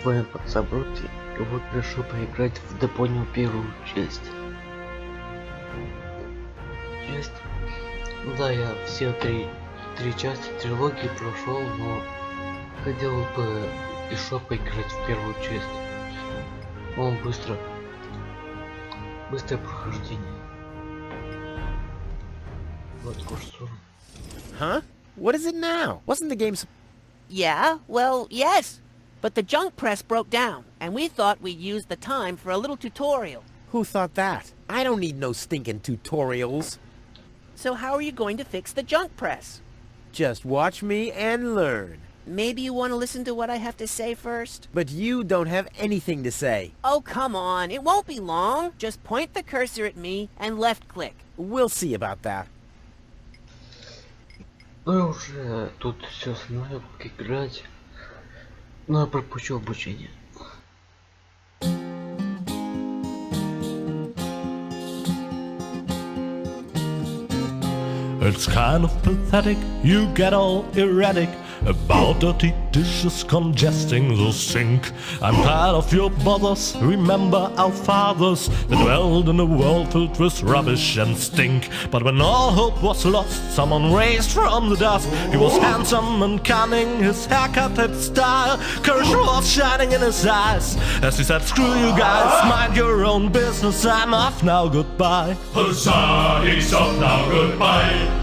вами подсобрать, и вот решил поиграть в Депонию первую часть. Да, я все три части трилогии прошел, но хотел бы еще поиграть в первую часть. Он быстрое прохождение. Вот курсор. Huh? What is it now? Wasn't the game Yeah, well, yes. But the junk press broke down, and we thought we'd use the time for a little tutorial. Who thought that? I don't need no stinking tutorials. So how are you going to fix the junk press? Just watch me and learn. Maybe you want to listen to what I have to say first? But you don't have anything to say. Oh, come on. It won't be long. Just point the cursor at me and left-click. We'll see about that. Ну я уже тут все знаю, как играть. Но я пропущу обучение. It's kind of pathetic, you get all erratic about dirty dishes congesting the sink. I'm tired of your bothers, remember our fathers that dwelled in a world filled with rubbish and stink. But when all hope was lost, someone raised from the dust. He was handsome and cunning, his haircut had style, courage was shining in his eyes as he said, screw you guys, mind your own business, I'm off now, goodbye. Huzzah, he's off now, goodbye.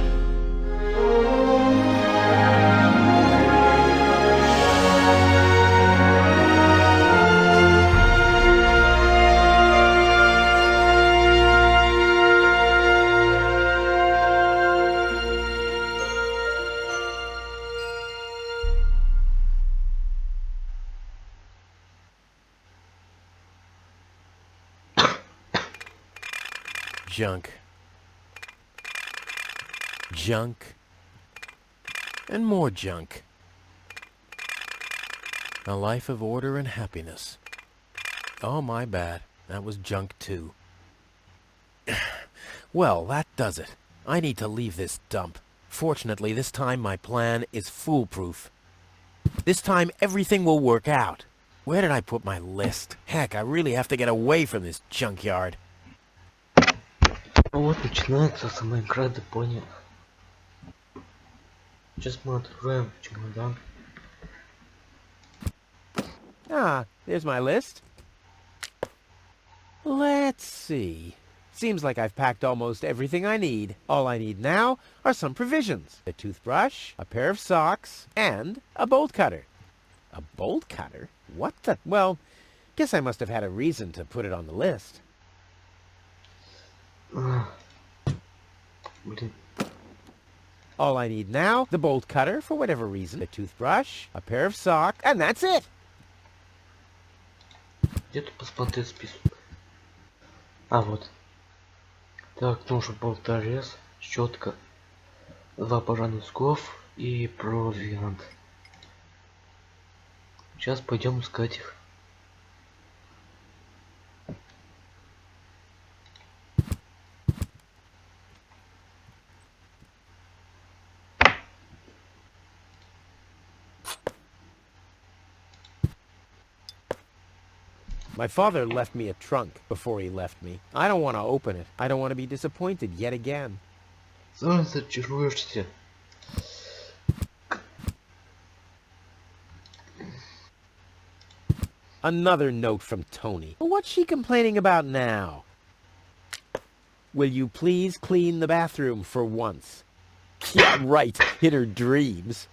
Junk. Junk. And more junk. A life of order and happiness. Oh, my bad. That was junk too. Well, that does it. I need to leave this dump. Fortunately, this time my plan is foolproof. This time everything will work out. Where did I put my list? Heck, I really have to get away from this junkyard. Вот начинается сама игра Депония. Сейчас мы откроем чемодан. Ah, there's my list. Let's see. Seems like I've packed almost everything I need. All I need now are some provisions. A toothbrush, a pair of socks, and a bolt cutter. A bolt cutter? What the... Well, guess I must have had a reason to put it on the list. Блин. All I need now, the bolt cutter, for whatever reason, a toothbrush, a pair of socks, and that's it! Где тут посмотреть список? А вот. Так, нужен болторез, щетка, 2 пара носков и провиант. Сейчас пойдем искать их. My father left me a trunk before he left me. I don't want to open it. I don't want to be disappointed yet again. Зачаруешься. Another note from Tony. What's she complaining about now? Will you please clean the bathroom for once? Yeah, right, in her dreams.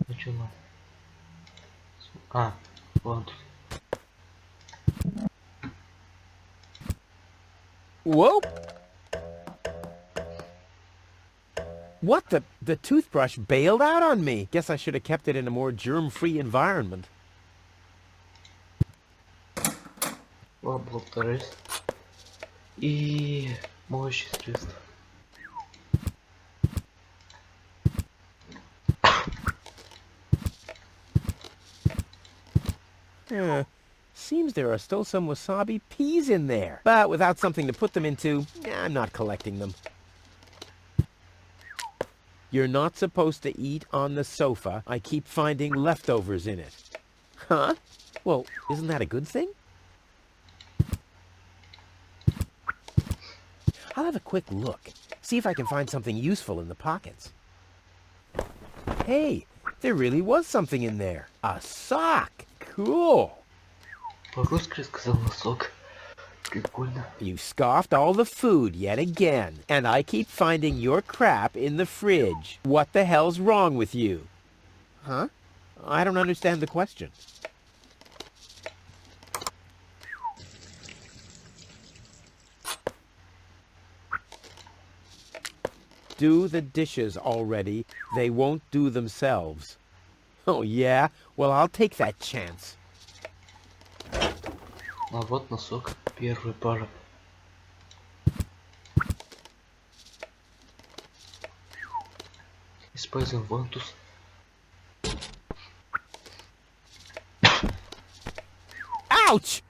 Начала. А, вот. Whoa! What the toothbrush bailed out on me. Guess I should have kept it in a more germ-free environment. Болторез. И моющее средство. Seems there are still some wasabi peas in there. But without something to put them into, I'm not collecting them. You're not supposed to eat on the sofa. I keep finding leftovers in it. Huh? Well, isn't that a good thing? I'll have a quick look. See if I can find something useful in the pockets. Hey, there really was something in there. A sock. Cool. По-русски сказал носок. Прикольно. You scoffed all the food yet again, and I keep finding your crap in the fridge. What the hell's wrong with you? Huh? I don't understand the question. Do the dishes already. They won't do themselves. Oh, yeah? Well, I'll take that chance. А вот носок. Первая пара. Используем вантус. Ouch!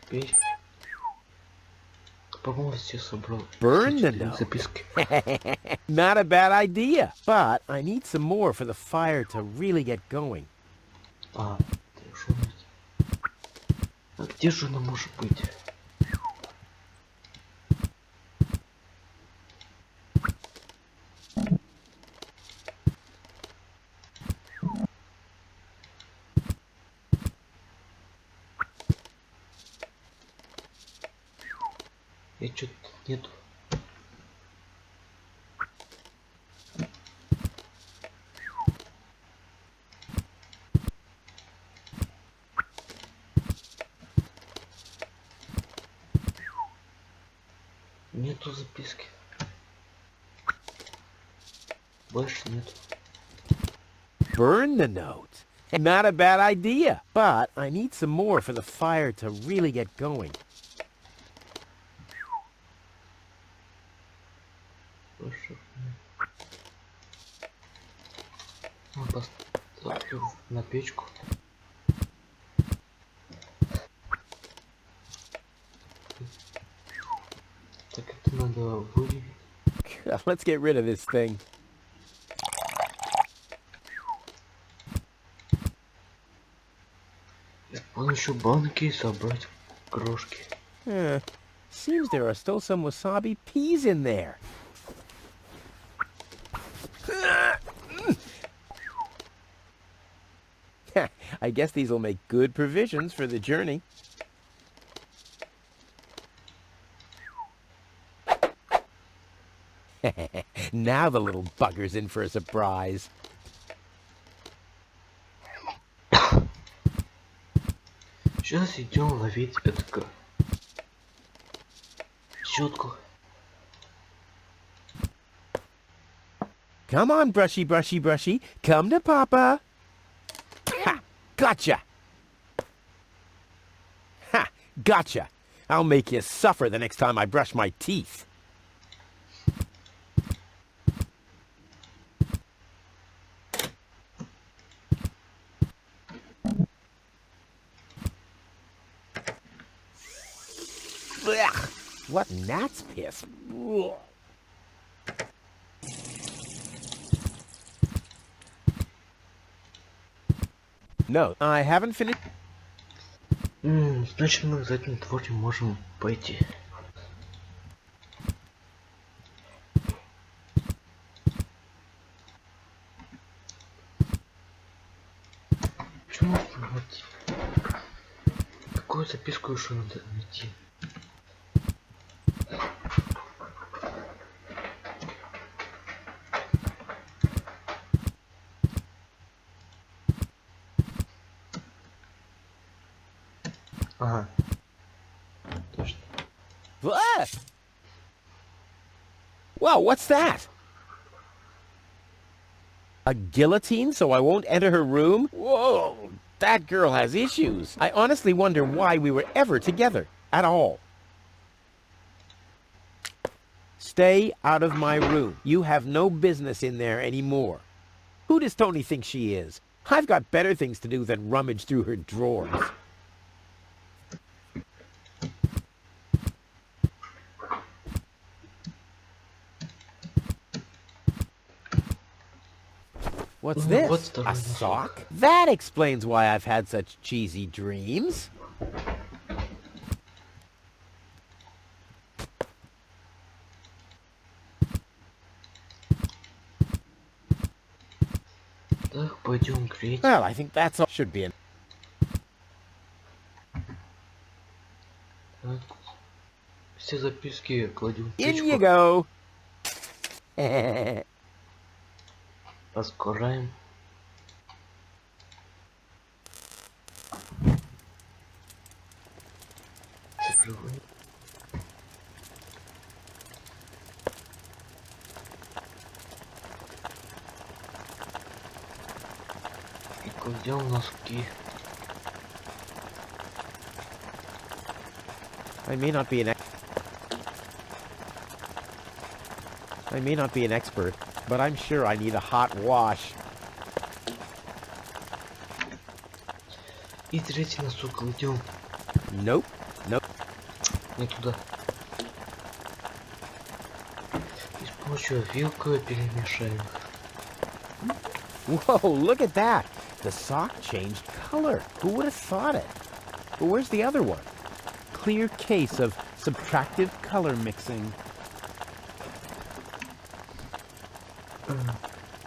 Пей. По-моему, все собрал. Burn the note. Записки. Not a bad idea, but I need some more for the fire to really get going. А, что это? А где же она может быть? Я что-то нету. Нету записки. Больше нету. Burn the note. Not a bad idea, but I need some more for the fire to really get going. Больше. Ну, поставлю на печку. Так это надо выявить. Let's get rid of this thing. С помощью банки собрать крошки. Seems there are still some wasabi peas in there. I guess these will make good provisions for the journey. Now the little bugger's in for a surprise. Сейчас идем ловить эту щетку. Come on, brushy, brushy, brushy. Come to Papa. Ha! Gotcha! Ha! Gotcha! I'll make you suffer the next time I brush my teeth. Ugh, what gnat's piss. Ugh. No, I haven't finished. Значит, мы за этим творчим можем пойти. Почему нужно найти? Какую записку еще надо найти? Ага. Точно. What? Whoa, what's that? A guillotine so I won't enter her room? Whoa, that girl has issues. I honestly wonder why we were ever together at all. Stay out of my room. You have no business in there anymore. Who does Tony think she is? I've got better things to do than rummage through her drawers. What's this? What's the A sock? That explains why I've had such cheesy dreams. Так, пойдем греть. Well, I think that's all. Should be in. Так. Все записки кладем в In печку. you go. Раскрываем. Закрываем. И кладем носки. I may not be an expert, but I'm sure I need a hot wash. И третий носок кладем. Nope. Nope. Не туда. И с помощью вилкой перемешаем. Whoa, look at that. The sock changed color. Who would have thought it? But where's the other one? Clear case of subtractive color mixing.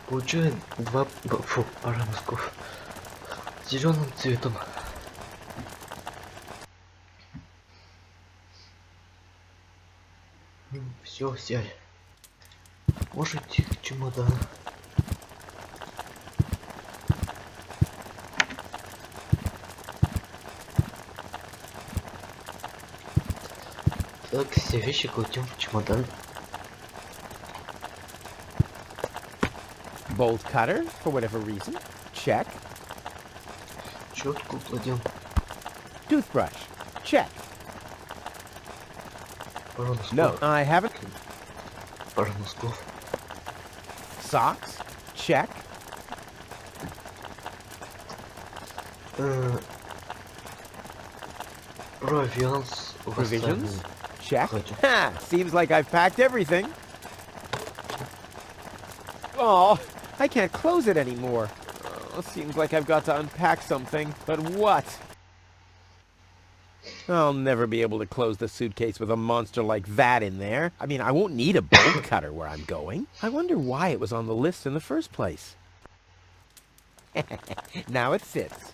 Получаем пара носков зеленым цветом. Все, взяли. Можете к чемодану. Так, все вещи кладем в чемодан. Bolt cutter, for whatever reason. Check. Щетку кладем. Toothbrush. Check. Пара носков. No, I haven't. Пара носков. Socks. Check. Провианс. Provisions. Check. Хватит. Ha! Seems like I've packed everything. Oh, I can't close it anymore. Oh, seems like I've got to unpack something. But what? I'll never be able to close the suitcase with a monster like that in there. I mean, I won't need a bolt cutter where I'm going. I wonder why it was on the list in the first place. Now it fits.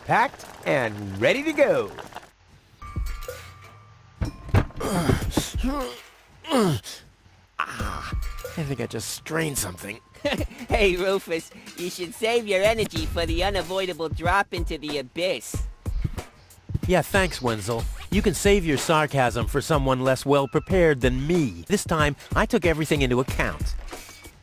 Packed and ready to go. I think I just strained something. Hey, Rufus, you should save your energy for the unavoidable drop into the abyss. Yeah, thanks, Wenzel. You can save your sarcasm for someone less well-prepared than me. This time, I took everything into account.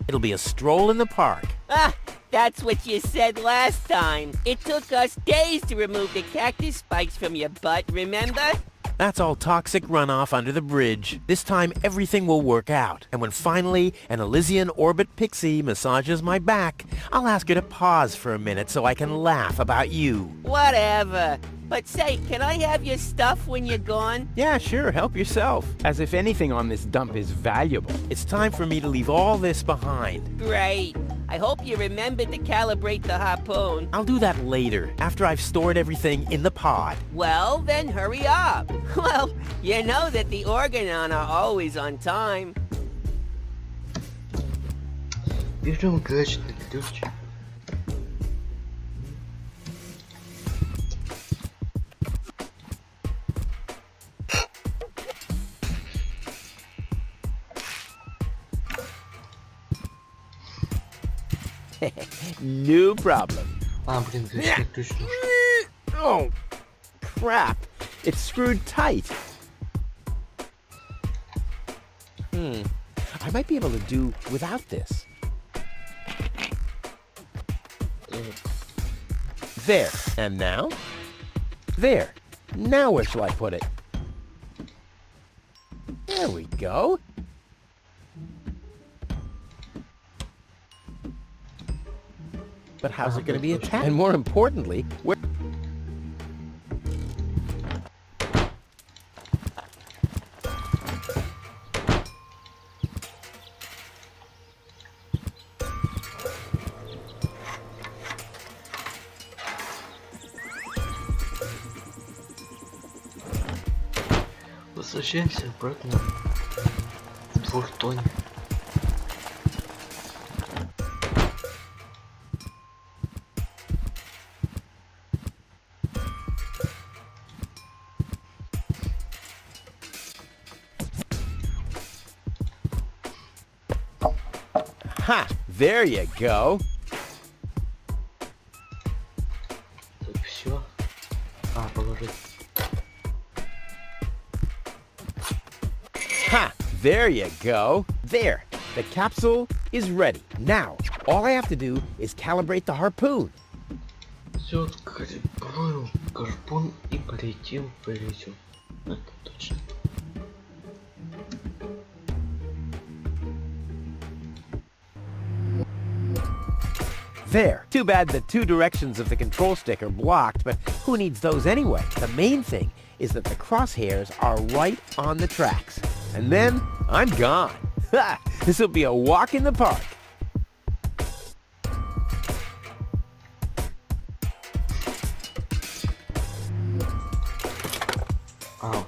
It'll be a stroll in the park. Ah, that's what you said last time. It took us days to remove the cactus spikes from your butt, remember? That's all toxic runoff under the bridge. This time, everything will work out. And when finally an Elysian orbit pixie massages my back, I'll ask her to pause for a minute so I can laugh about you. Whatever. But say, can I have your stuff when you're gone? Yeah, sure, help yourself. As if anything on this dump is valuable. It's time for me to leave all this behind. Great. I hope you remembered to calibrate the harpoon. I'll do that later, after I've stored everything in the pod. Well, then hurry up. Well, you know that the Organon are always on time. Берем гаечный ключ. No problem. Блин, гаечный ключ нужен. Oh, crap. It's screwed tight. I might be able to do without this. There. And now? There. Now where shall I put it? There we go. But how's it going to be точно. attacked? And more importantly, where... Возвращаемся обратно в двухтоне. Ha! There you go. Так, все. Положить. Ha! There you go. There. The capsule is ready. Now, all I have to do is calibrate the harpoon. Все, калибруем гарпун и полетим. Это точно. There. Too bad the two directions of the control stick are blocked, but who needs those anyway? The main thing is that the crosshairs are right on the tracks. And then I'm gone. Ha! This'll be a walk in the park. Ау.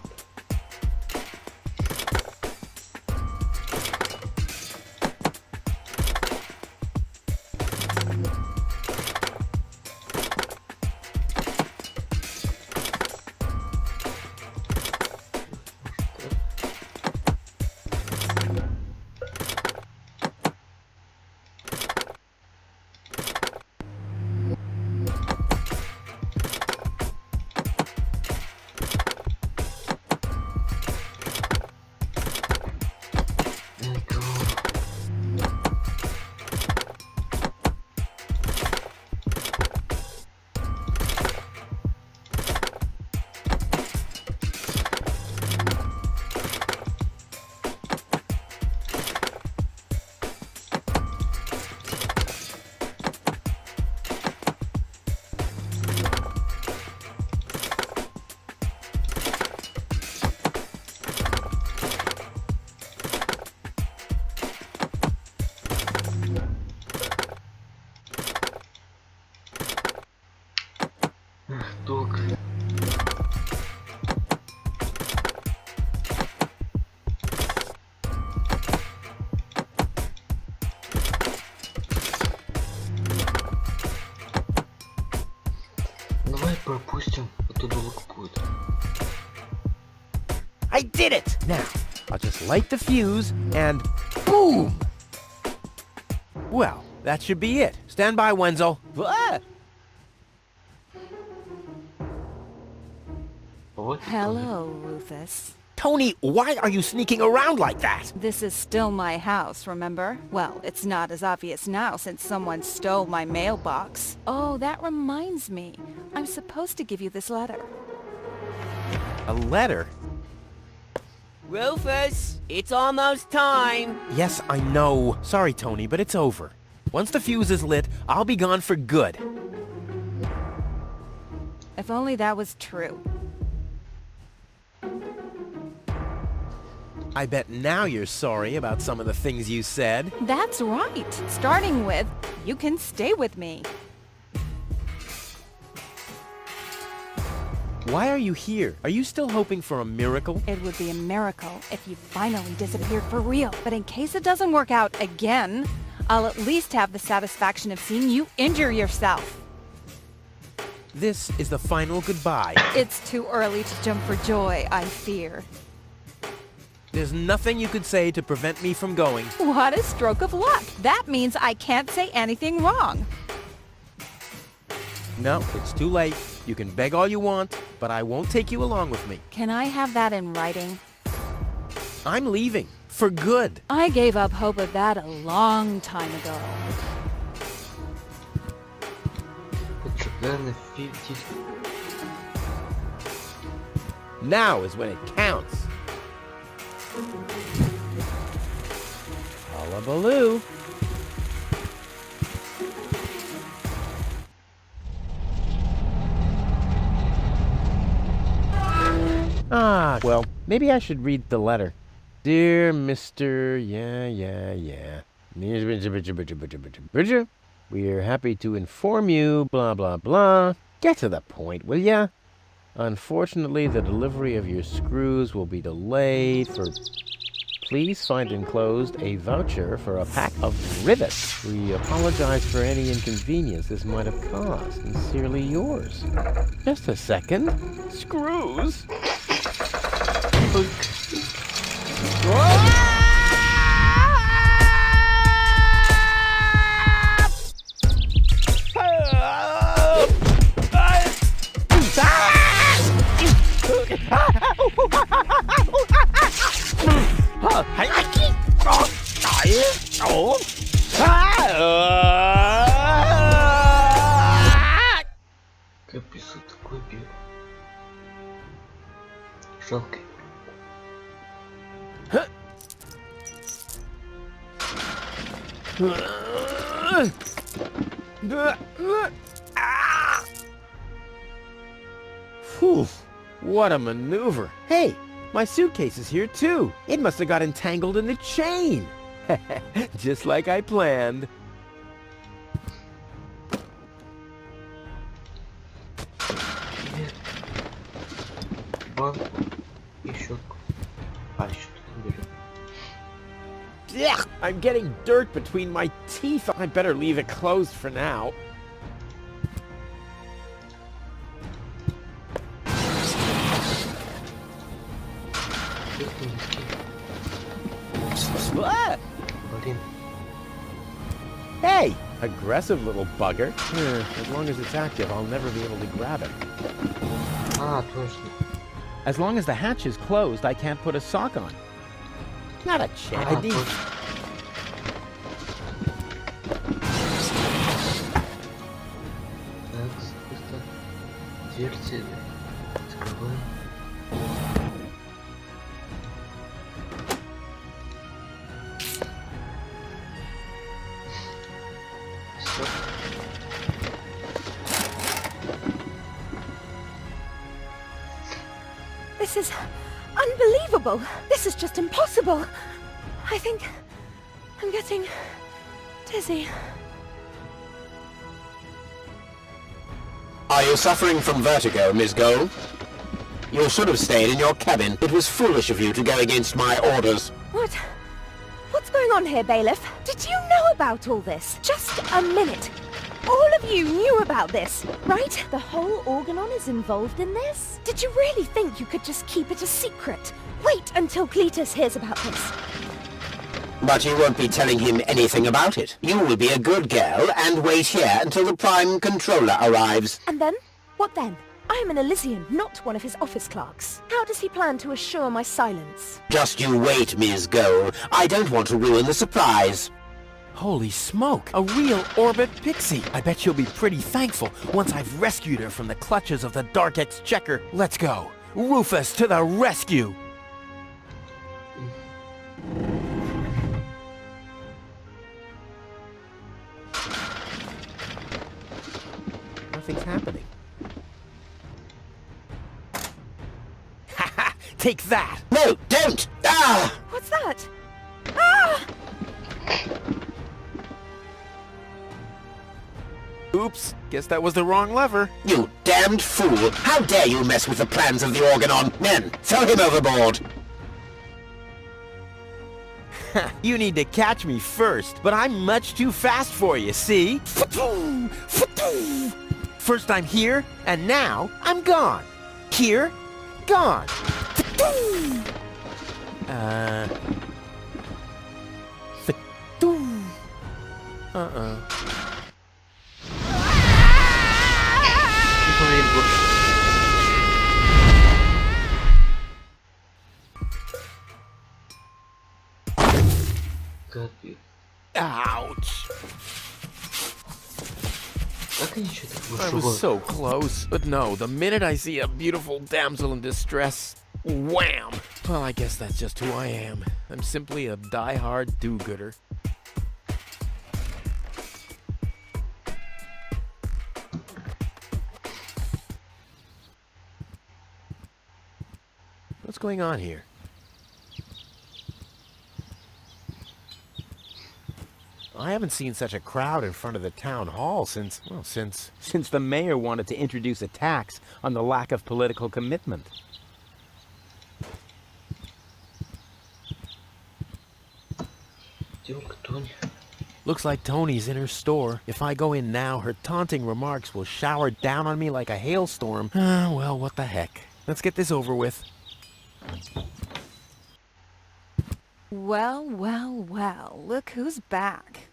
Долго. Давай пропустим, а то долго будет. I did it! Now, I'll just light the fuse and boom! Well, that should be it. Stand by, Wenzel. Ah! Вот и Hello, Rufus. Tony, why are you sneaking around like that? This is still my house, remember? Well, it's not as obvious now since someone stole my mailbox. Oh, that reminds me. I'm supposed to give you this letter. A letter? Rufus, it's almost time. Yes, I know. Sorry, Tony, but it's over. Once the fuse is lit, I'll be gone for good. If only that was true. I bet now you're sorry about some of the things you said. That's right. Starting with, you can stay with me. Why are you here? Are you still hoping for a miracle? It would be a miracle if you finally disappeared for real. But in case it doesn't work out again, I'll at least have the satisfaction of seeing you injure yourself. This is the final goodbye. It's too early to jump for joy, I fear. There's nothing you could say to prevent me from going. What a stroke of luck. That means I can't say anything wrong. No, it's too late. You can beg all you want, but I won't take you along with me. Can I have that in writing? I'm leaving. For good. I gave up hope of that a long time ago. Now is when it counts. Hullabaloo. Ah, well, maybe I should read the letter. Dear Mr. Yeah. We're happy to inform you, blah, blah, blah. Get to the point, will ya? Unfortunately, the delivery of your screws will be delayed for... Please find enclosed a voucher for a pack of rivets. We apologize for any inconvenience this might have caused. Sincerely yours. Just a second. Screws? Капец, такой бил. Жалко. Phew, what a maneuver. Hey, my suitcase is here too. It must have got entangled in the chain. Just like I planned. Банку и щетку. А, еще тут берем. Ugh, I'm getting dirt between my teeth. I better leave it closed for now. Ah! Блин. Hey, aggressive little bugger. As long as it's active, I'll never be able to grab it. А, точно. As long as the hatch is closed, I can't put a sock on. Not a chance. А, I need... точно. Так, быстро. Дверцы открываем. Все. This is unbelievable. This is just impossible. I think I'm getting dizzy. Are you suffering from vertigo, Miss Gold? You should have stayed in your cabin. It was foolish of you to go against my orders. What's going on here, Bailiff? Did you know about all this? Just a minute. All of you knew about this, right? The whole Organon is involved in this? Did you really think you could just keep it a secret? Wait until Cletus hears about this. But you won't be telling him anything about it. You will be a good girl and wait here until the Prime Controller arrives. And then? What then? I am an Elysian, not one of his office clerks. How does he plan to assure my silence? Just you wait, Ms. Gold. I don't want to ruin the surprise. Holy smoke! A real orbit pixie! I bet she'll be pretty thankful once I've rescued her from the clutches of the Dark Exchequer. Let's go! Rufus to the rescue! Nothing's happening. Haha! Take that! No, don't! Ah! What's that? Ah! Oops, guess that was the wrong lever. You damned fool! How dare you mess with the plans of the Organon? Men, throw him overboard! You need to catch me first, but I'm much too fast for you, see? First I'm here, and now I'm gone. Here, gone. Капец. Ouch. Как они еще так I was so close. But no, the minute I see a beautiful damsel in distress, wham! Well, I guess that's just who I am. I'm simply a die-hard do-gooder. going on here? I haven't seen such a crowd in front of the town hall since the mayor wanted to introduce a tax on the lack of political commitment. Looks like Tony's in her store. If I go in now, her taunting remarks will shower down on me like a hailstorm. Well, what the heck. Let's get this over with. Well, well, well, look who's back.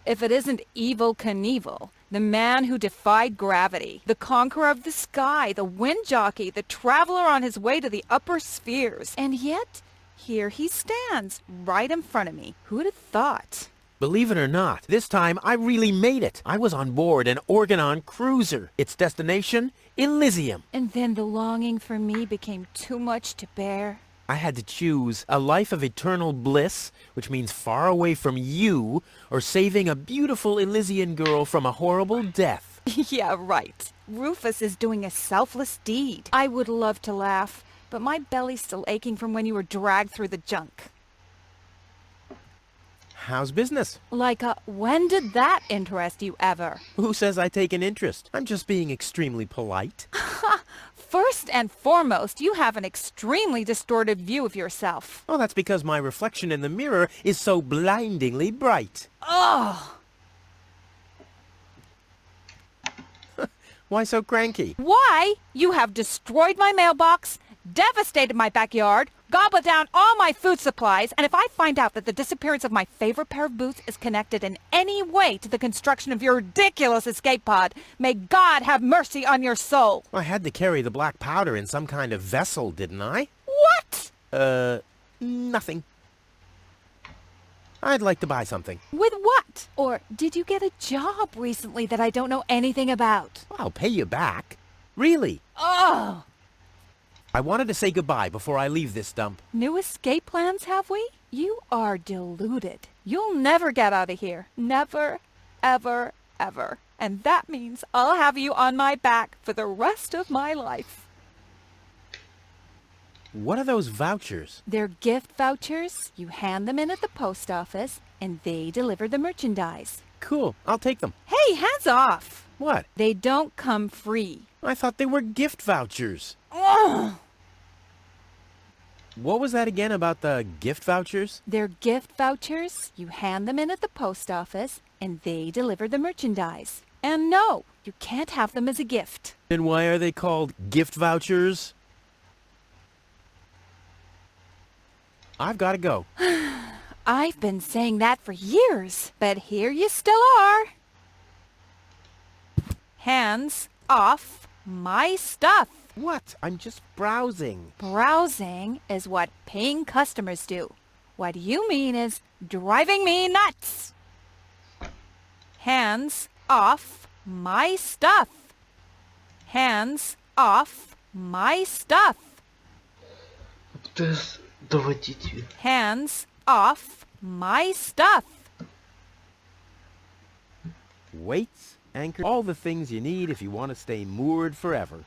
If it isn't Evil Knievel, the man who defied gravity, the conqueror of the sky, the wind jockey, the traveler on his way to the upper spheres. And yet, here he stands, right in front of me. Who'd have thought? Believe it or not, this time I really made it. I was on board an Organon cruiser. Its destination, Elysium. And then the longing for me became too much to bear. I had to choose a life of eternal bliss, which means far away from you, or saving a beautiful Elysian girl from a horrible death. Yeah, right. Rufus is doing a selfless deed. I would love to laugh, but my belly's still aching from when you were dragged through the junk. How's business? When did that interest you ever? Who says I take an interest? I'm just being extremely polite. First and foremost, you have an extremely distorted view of yourself. Oh, that's because my reflection in the mirror is so blindingly bright. Ugh! Why so cranky? Why? You have destroyed my mailbox, devastated my backyard, gobbled down all my food supplies, and if I find out that the disappearance of my favorite pair of boots is connected in any way to the construction of your ridiculous escape pod, may God have mercy on your soul. I had to carry the black powder in some kind of vessel, didn't I? What? Nothing. I'd like to buy something. With what? Or did you get a job recently that I don't know anything about? I'll pay you back. Really. Ugh! I wanted to say goodbye before I leave this dump. New escape plans, have we? You are deluded. You'll never get out of here. Never, ever, ever. And that means I'll have you on my back for the rest of my life. What are those vouchers? They're gift vouchers. You hand them in at the post office, and they deliver the merchandise. Cool. I'll take them. Hey, hands off! What? They don't come free. I thought they were gift vouchers. Ugh! What was that again about the gift vouchers? They're gift vouchers. You hand them in at the post office, and they deliver the merchandise. And no, you can't have them as a gift. Then why are they called gift vouchers? I've got to go. I've been saying that for years, but here you still are. Hands off my stuff. What? I'm just browsing. Browsing is what paying customers do. What you mean is driving me nuts. Hands off my stuff. Hands off my stuff. Hands off my stuff. Weights, anchor, all the things you need if you want to stay moored forever.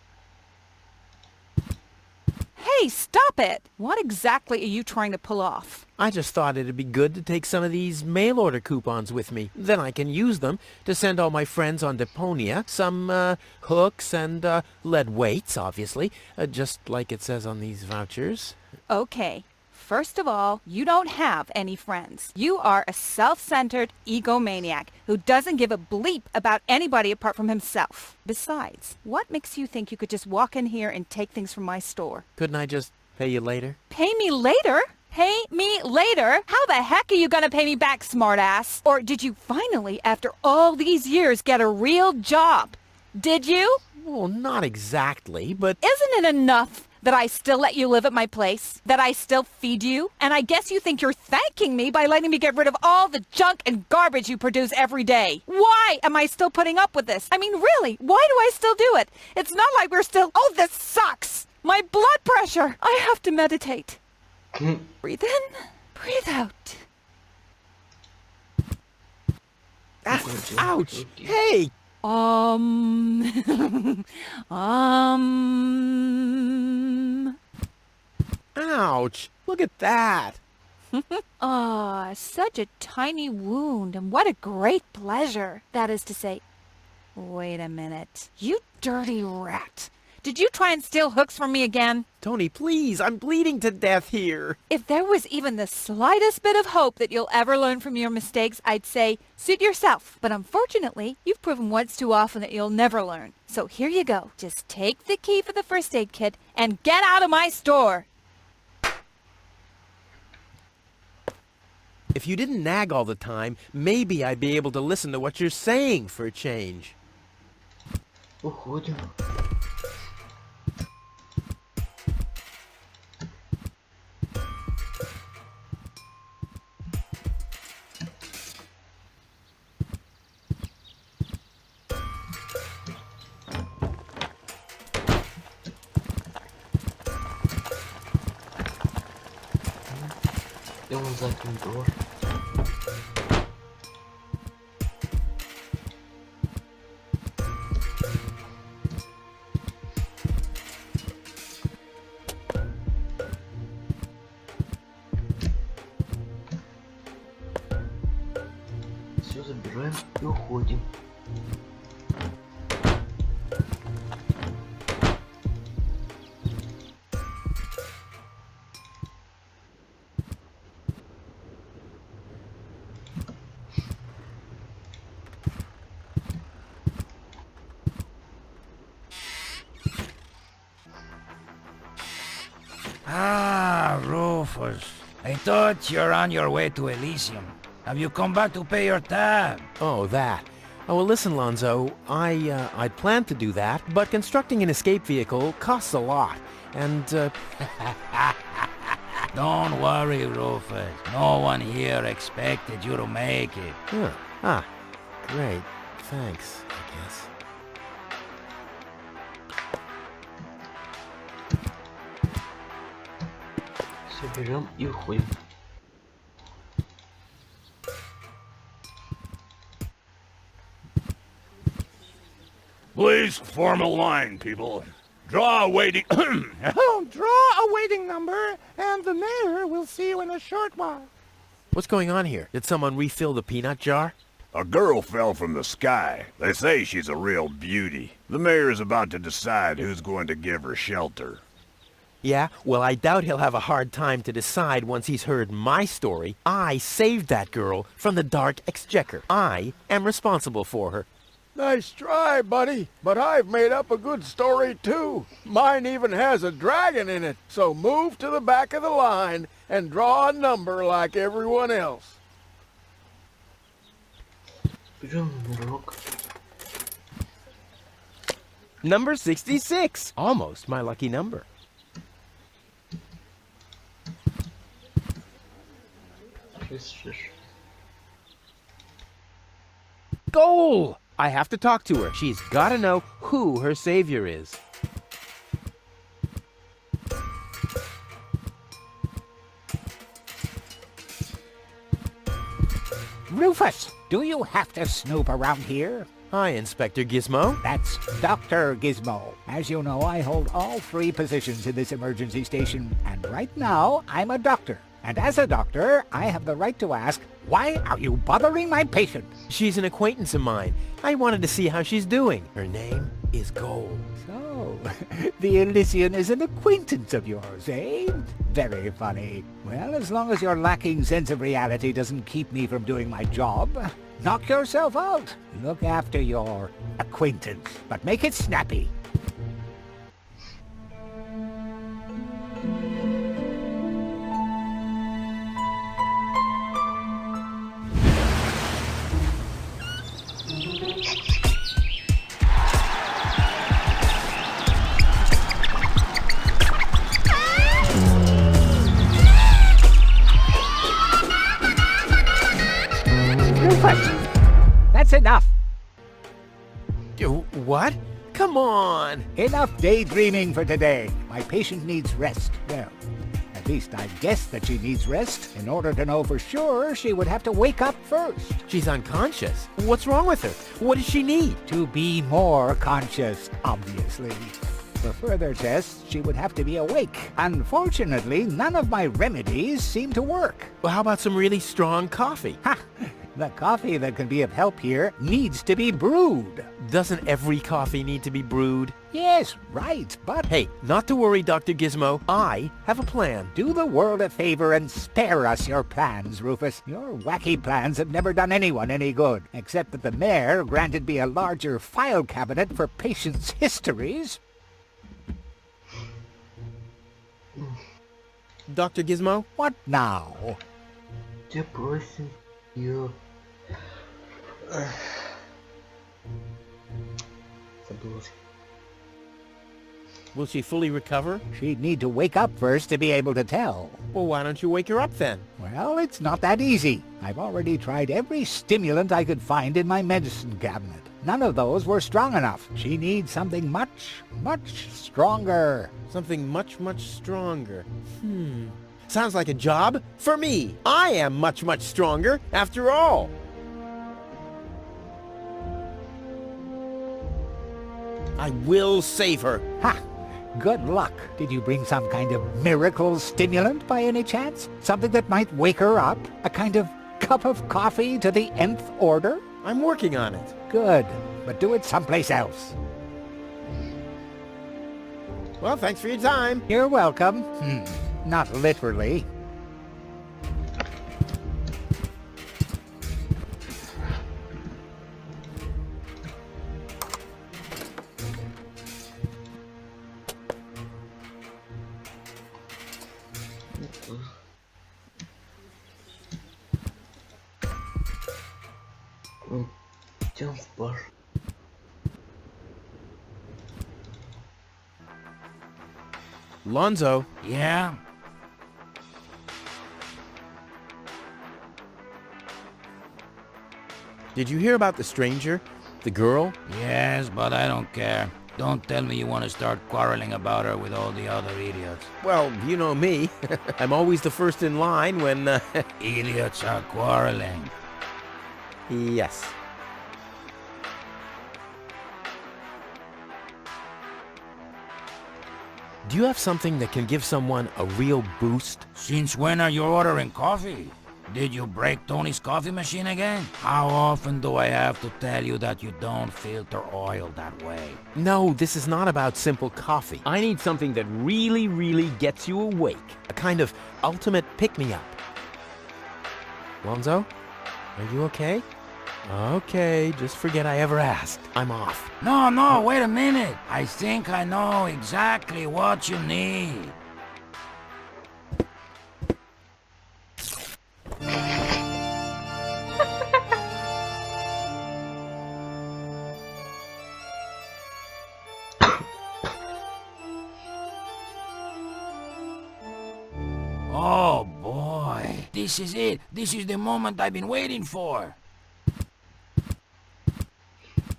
Hey, stop it! What exactly are you trying to pull off? I just thought it'd be good to take some of these mail order coupons with me. Then I can use them to send all my friends on Deponia some hooks and lead weights, obviously, just like it says on these vouchers. Okay. First of all, you don't have any friends. You are a self-centered egomaniac who doesn't give a bleep about anybody apart from himself. Besides, what makes you think you could just walk in here and take things from my store? Couldn't I just pay you later? Pay me later? Pay me later? How the heck are you gonna pay me back, smartass? Or did you finally, after all these years, get a real job? Did you? Well, not exactly, but... Isn't it enough that I still let you live at my place? That I still feed you? And I guess you think you're thanking me by letting me get rid of all the junk and garbage you produce every day. Why am I still putting up with this? I mean, really, why do I still do it? It's not like we're still... Oh, this sucks! My blood pressure! I have to meditate. Breathe in, breathe out. Ouch! Hey! Ouch! Look at that! Ah, such a tiny wound, and what a great pleasure. That is to say... Wait a minute. You dirty rat. Did you try and steal hooks from me again? Tony, please, I'm bleeding to death here. If there was even the slightest bit of hope that you'll ever learn from your mistakes, I'd say, suit yourself. But unfortunately, you've proven once too often that you'll never learn. So here you go. Just take the key for the first aid kit and get out of my store. If you didn't nag all the time, maybe I'd be able to listen to what you're saying for a change. Уходим. И он закрыл двор. Все забираем и уходим. Ah, Rufus. I thought you're on your way to Elysium. Have you come back to pay your tab? Oh, that. Oh, well, listen, Lonzo. I'd planned to do that, but constructing an escape vehicle costs a lot. And, Don't worry, Rufus. No one here expected you to make it. Huh. Ah, great. Thanks, I guess. Все берем и уходим. Please form a line, people. Draw a waiting... Draw a waiting number, and the mayor will see you in a short while. What's going on here? Did someone refill the peanut jar? A girl fell from the sky. They say she's a real beauty. The mayor's about to decide who's going to give her shelter. Yeah? Well, I doubt he'll have a hard time to decide once he's heard my story. I saved that girl from the Dark Exchequer. I am responsible for her. Nice try, buddy, but I've made up a good story too. Mine even has a dragon in it, so move to the back of the line and draw a number like everyone else. Берем номерок. Number 66. Almost my lucky number. Goal! I have to talk to her. She's got to know who her savior is. Rufus, do you have to snoop around here? Hi, Inspector Gizmo. That's Dr. Gizmo. As you know, I hold all 3 positions in this emergency station, and right now, I'm a doctor. And as a doctor, I have the right to ask, why are you bothering my patient? She's an acquaintance of mine. I wanted to see how she's doing. Her name is Gold. So, the Elysian is an acquaintance of yours, eh? Very funny. Well, as long as your lacking sense of reality doesn't keep me from doing my job, knock yourself out. Look after your acquaintance, but make it snappy. That's enough. What? Come on. Enough daydreaming for today. My patient needs rest. Well, as least I guess that she needs rest. In order to know for sure, she would have to wake up first. She's unconscious. What's wrong with her? What does she need? To be more conscious, obviously. For further tests, she would have to be awake. Unfortunately, none of my remedies seem to work. Well, how about some really strong coffee? Ha! The coffee that can be of help here needs to be brewed. Doesn't every coffee need to be brewed? Yes, right, but... Hey, not to worry, Dr. Gizmo. I have a plan. Do the world a favor and spare us your plans, Rufus. Your wacky plans have never done anyone any good, except that the mayor granted me a larger file cabinet for patients' histories. Dr. Gizmo? What now? Depressing you. Забылось. Will she fully recover? She'd need to wake up first to be able to tell. Well, why don't you wake her up then? Well, it's not that easy. I've already tried every stimulant I could find in my medicine cabinet. None of those were strong enough. She needs something much, much stronger. Something much, much stronger. Sounds like a job for me. I am much, much stronger after all. I will save her. Ha! Good luck. Did you bring some kind of miracle stimulant by any chance? Something that might wake her up? A kind of cup of coffee to the nth order? I'm working on it. Good, but do it someplace else. Well, thanks for your time. You're welcome. Not literally. Идем в бар. Lonzo. Yeah? Did you hear about the stranger? The girl? Yes, but I don't care. Don't tell me you want to start quarreling about her with all the other idiots. Well, you know me. I'm always the first in line when, Idiots are quarreling. Yes. Do you have something that can give someone a real boost? Since when are you ordering coffee? Did you break Tony's coffee machine again? How often do I have to tell you that you don't filter oil that way? No, this is not about simple coffee. I need something that really, really gets you awake. A kind of ultimate pick-me-up. Lonzo, are you okay? Okay, just forget I ever asked. I'm off. No, wait a minute. I think I know exactly what you need. Oh boy, this is it. This is the moment I've been waiting for.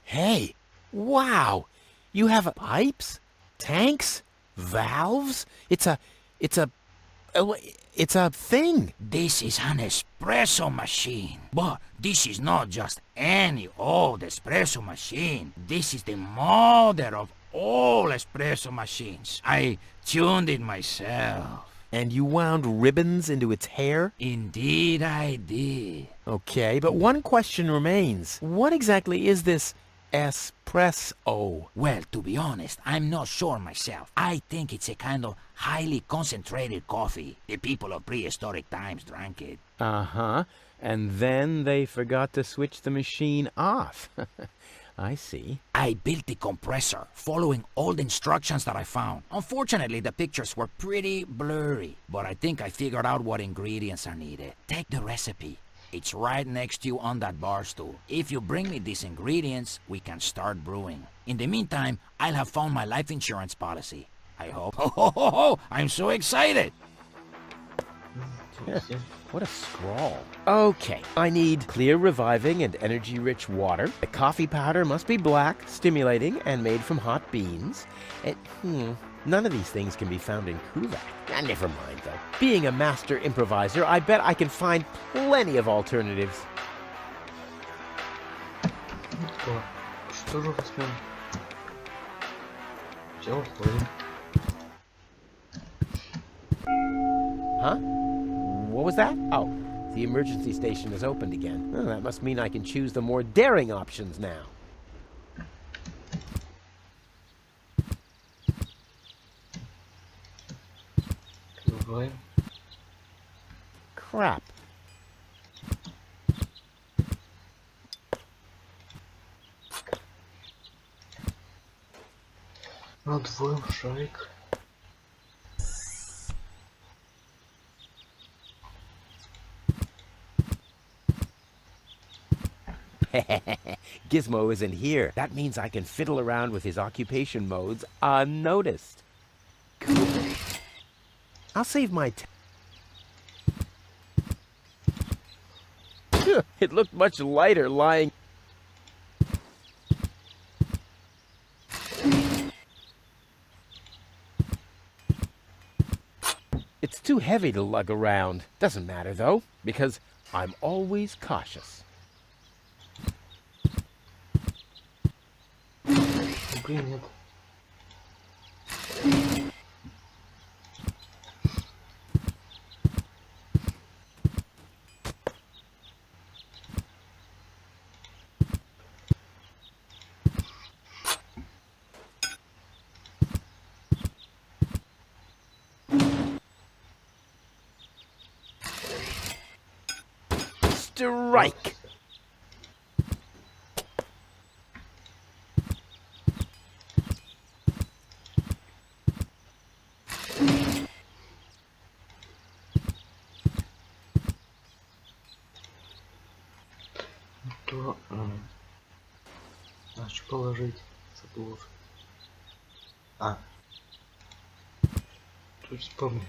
Hey, wow! You have pipes, tanks, valves. It's a thing. This is an espresso machine. But this is not just any old espresso machine. This is the mother of all espresso machines. I tuned it myself. And you wound ribbons into its hair? Indeed I did. Okay, but one question remains. What exactly is this espresso? Well, to be honest, I'm not sure myself. I think it's a kind of highly concentrated coffee. The people of prehistoric times drank it. Uh-huh. And then they forgot to switch the machine off. I see. I built the compressor, following all the instructions that I found. Unfortunately, the pictures were pretty blurry, but I think I figured out what ingredients are needed. Take the recipe. It's right next to you on that bar stool. If you bring me these ingredients, we can start brewing. In the meantime, I'll have found my life insurance policy. I hope. Oh, I'm so excited! What a scrawl. Okay, I need clear, reviving, and energy-rich water. The coffee powder must be black, stimulating, and made from hot beans. None of these things can be found in Kuvak. Never mind, though. Being a master improviser, I bet I can find plenty of alternatives. Что же возьмем? Все, уходим. Huh? What was that? Oh, the emergency station is opened again. Oh, that must mean I can choose the more daring options now. Crap. Надвоем шарик. Gizmo isn't here. That means I can fiddle around with his occupation modes unnoticed. Cool. I'll save my It looked much lighter lying. It's too heavy to lug around. Doesn't matter though, because I'm always cautious. Нет. Strike! То, значит, положить забыл. А. Тут вспомнил.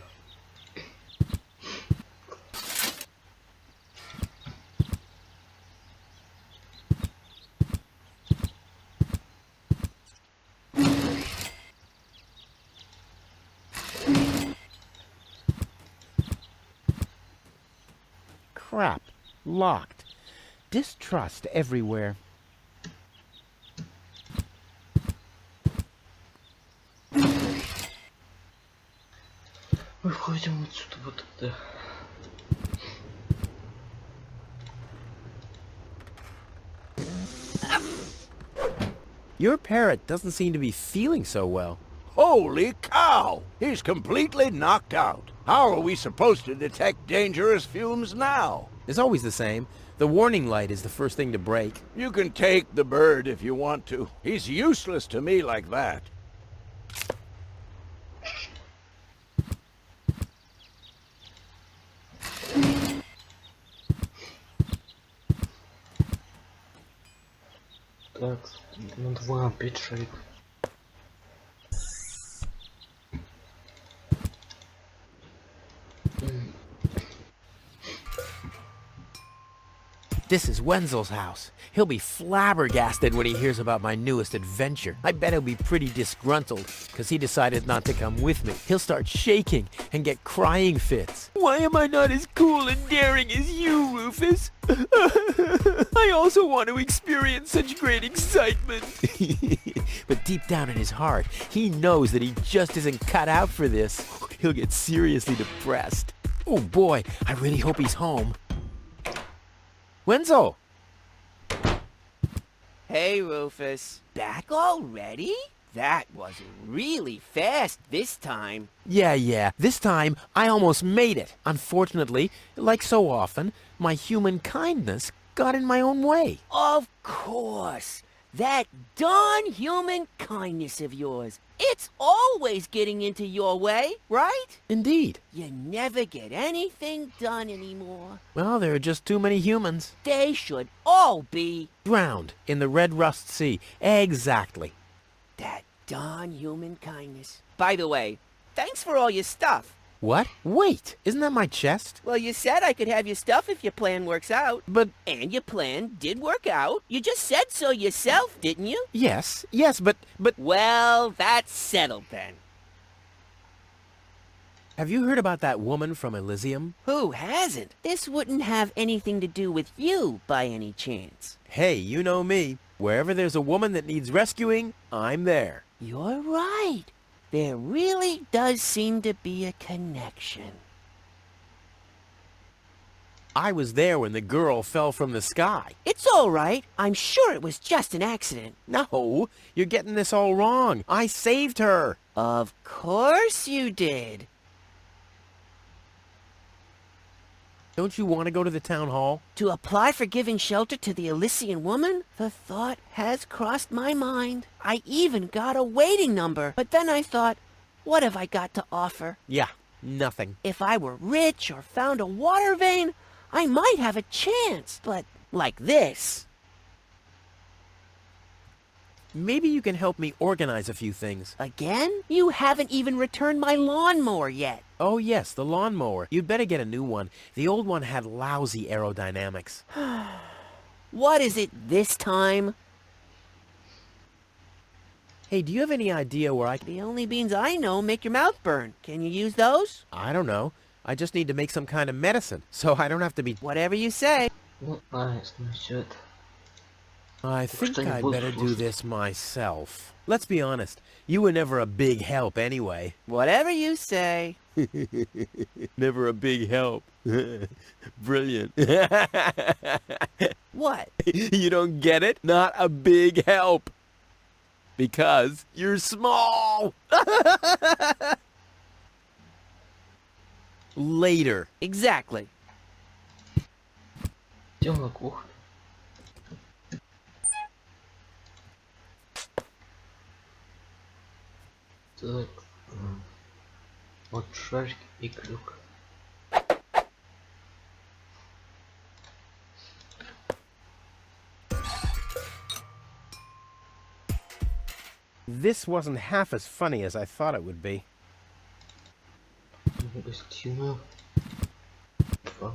Crap. Locked. Distrust everywhere. Выходим отсюда вот это. Your parrot doesn't seem to be feeling so well. Holy cow! He's completely knocked out. How are we supposed to detect dangerous fumes now? It's always the same. The warning light is the first thing to break. You can take the bird if you want to. He's useless to me like that. Так, на 2 опять шарик. This is Wenzel's house. He'll be flabbergasted when he hears about my newest adventure. I bet he'll be pretty disgruntled, because he decided not to come with me. He'll start shaking and get crying fits. Why am I not as cool and daring as you, Rufus? I also want to experience such great excitement. But deep down in his heart, he knows that he just isn't cut out for this. He'll get seriously depressed. Oh boy, I really hope he's home. Wenzel! Hey, Rufus. Back already? That was really fast this time. Yeah. This time, I almost made it. Unfortunately, like so often, my human kindness got in my own way. Of course. That darn human kindness of yours. It's always getting into your way, right? Indeed. You never get anything done anymore. Well, there are just too many humans. They should all be Drowned in the Red Rust Sea. Exactly. that darn human kindness. By the way, thanks for all your stuff. What? Wait, isn't that my chest? Well, you said I could have your stuff if your plan works out. But... And your plan did work out. You just said so yourself, didn't you? Yes, but... Well, that's settled then. Have you heard about that woman from Elysium? Who hasn't? This wouldn't have anything to do with you by any chance. Hey, you know me. Wherever there's a woman that needs rescuing, I'm there. You're right. There really does seem to be a connection. I was there when the girl fell from the sky. It's all right. I'm sure it was just an accident. No, you're getting this all wrong. I saved her. Of course you did. Don't you want to go to the town hall? To apply for giving shelter to the Elysian woman? The thought has crossed my mind. I even got a waiting number. But then I thought, what have I got to offer? Yeah, nothing. If I were rich or found a water vein, I might have a chance. But like this. Maybe you can help me organize a few things. Again? You haven't even returned my lawnmower yet. Oh yes, the lawnmower. You'd better get a new one. The old one had lousy aerodynamics. What is it this time? Hey, do you have any idea where I can... The only beans I know make your mouth burn. Can you use those? I don't know. I just need to make some kind of medicine, so I don't have to be... Whatever you say. Ну, насчет. I think I'd better do this myself. Let's be honest, you were never a big help anyway. Whatever you say. Never a big help. Brilliant. What? You don't get it? Not a big help. Because you're small. Later. Exactly. Идем на кухню. Так. Вот шарик и крюк. This wasn't half as funny as I thought it would be. Гостиную. Два.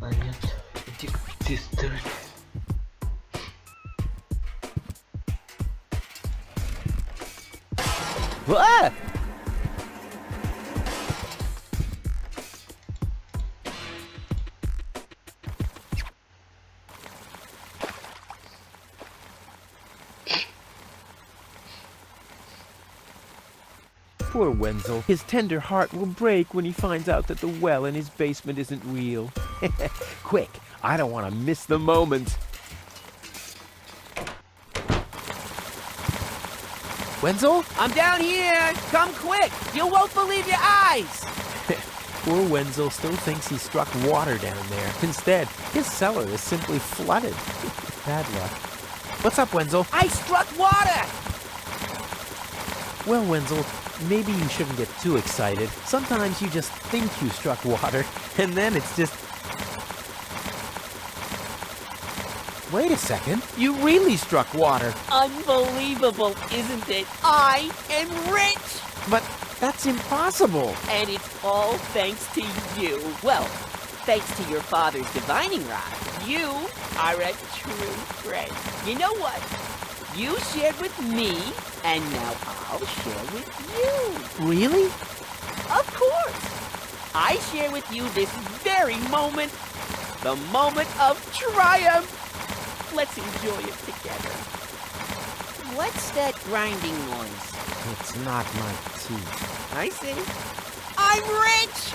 А нет, иди к цистерне. Ah! Poor Wenzel. His tender heart will break when he finds out that the well in his basement isn't real. Quick, I don't want to miss the moment. Wenzel? I'm down here! Come quick! You won't believe your eyes! Poor Wenzel still thinks he struck water down there. Instead, his cellar is simply flooded. Bad luck. What's up, Wenzel? I struck water! Well, Wenzel, maybe you shouldn't get too excited. Sometimes you just think you struck water, and then it's just... Wait a second. You really struck water. Unbelievable, isn't it? I am rich! But that's impossible. And it's all thanks to you. Well, thanks to your father's divining rod. You are a true friend. You know what? You shared with me, and now I'll share with you. Really? Of course. I share with you this very moment, the moment of triumph. Let's enjoy it together. What's that grinding noise? It's not my teeth. I see. I'm rich!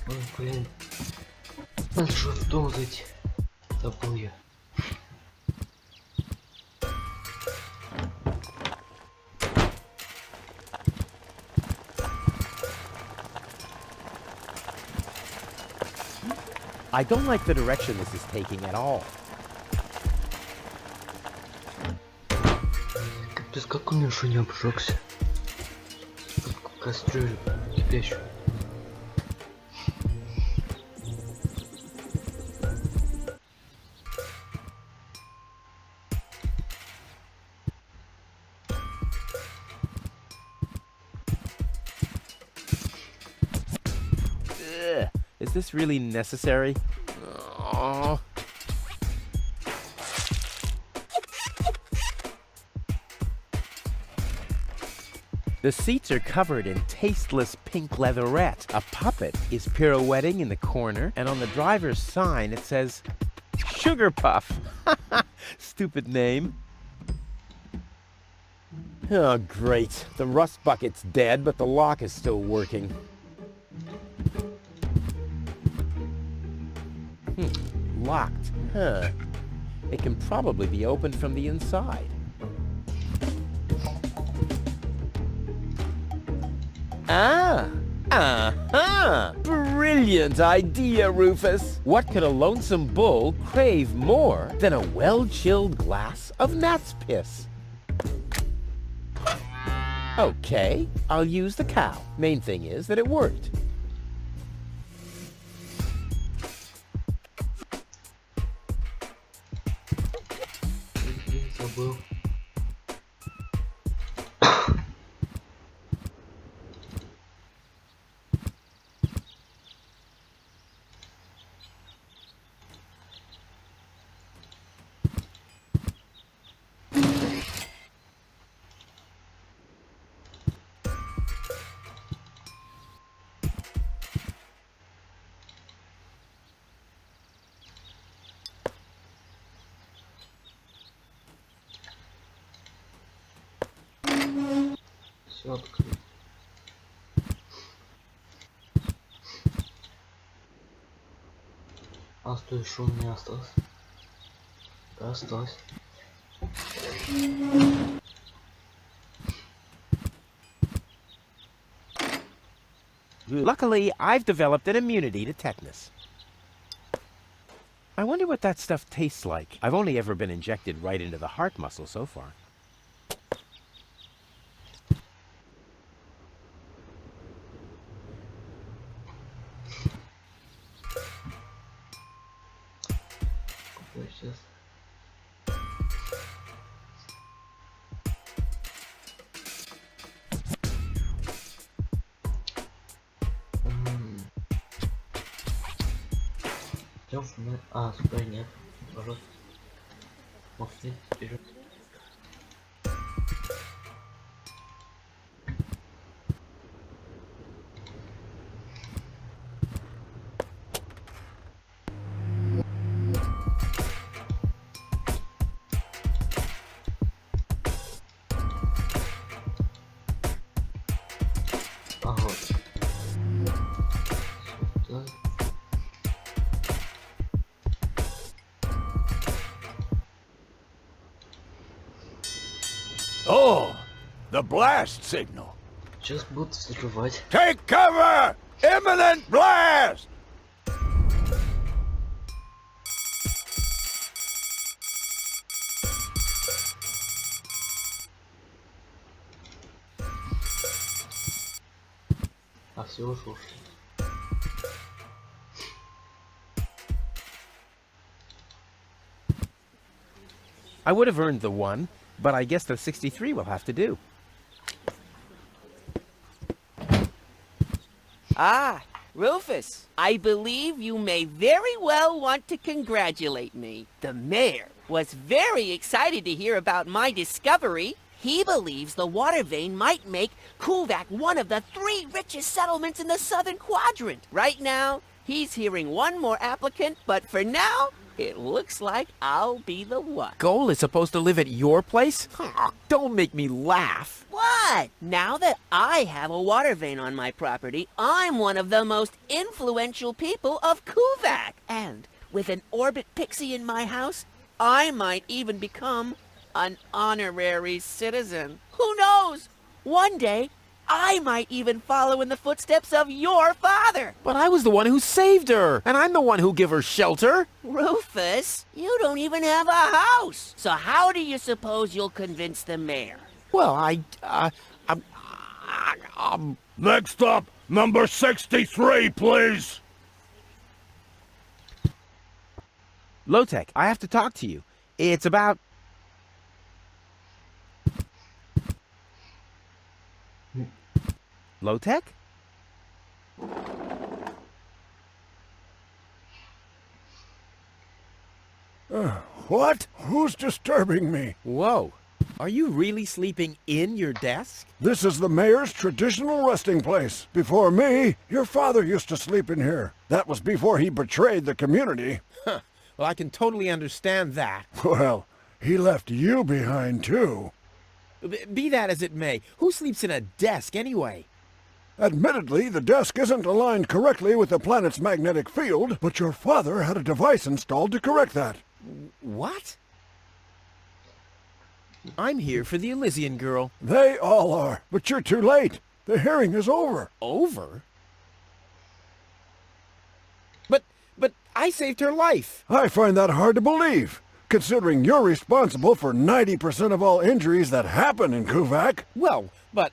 Ой, блин. Надо же в дом зайти. Забыл я. I don't like the direction this is taking at all. Капец, как он еще не обжегся. Как в кастрюлю кипящую. Is this really necessary? Oh. The seats are covered in tasteless pink leatherette. A puppet is pirouetting in the corner, and on the driver's sign it says, Sugar Puff. Stupid name. Oh, great. The rust bucket's dead, but the lock is still working. Locked. Huh. It can probably be opened from the inside. Ah! Uh-huh! Brilliant idea, Rufus! What could a lonesome bull crave more than a well-chilled glass of gnat's piss? Okay, I'll use the cow. Main thing is that it worked. Забыл. Все открыто. А стой, что у меня осталось? Да, осталось. Luckily, I've developed an immunity to tetanus. I wonder what that stuff tastes like. I've only ever been injected right into the heart muscle so far. Сейчас. А, сюда нет. Пожалуйста. Махни вперед. Ага. Сюда. Oh, the blast signal. Сейчас будут взрывать. Take cover! Imminent blast! А все уже ушли. I would have earned the 1, but I guess the 63 will have to do. Ah, Rufus, I believe you may very well want to congratulate me. The mayor was very excited to hear about my discovery. He believes the water vein might make Kulvak one of the 3 richest settlements in the southern quadrant. Right now, he's hearing one more applicant, but for now, It looks like I'll be the one. Goal is supposed to live at your place? Huh, don't make me laugh. What? Now that I have a water vein on my property, I'm one of the most influential people of Kuvak. And with an orbit pixie in my house, I might even become an honorary citizen. Who knows? One day, I might even follow in the footsteps of your father. But I was the one who saved her, and I'm the one who gave her shelter. Rufus, you don't even have a house. So how do you suppose you'll convince the mayor? Well, Next up, number 63, please. Low-Tech, I have to talk to you. It's about... Low-Tech? What? Who's disturbing me? Whoa. Are you really sleeping in your desk? This is the mayor's traditional resting place. Before me, your father used to sleep in here. That was before he betrayed the community. Huh. Well, I can totally understand that. Well, he left you behind, too. Be that as it may, who sleeps in a desk anyway? Admittedly, the desk isn't aligned correctly with the planet's magnetic field, but your father had a device installed to correct that. What? I'm here for the Elysian girl. They all are, but you're too late. The hearing is over. Over? But I saved her life. I find that hard to believe, considering you're responsible for 90% of all injuries that happen in Kuvak. Well, but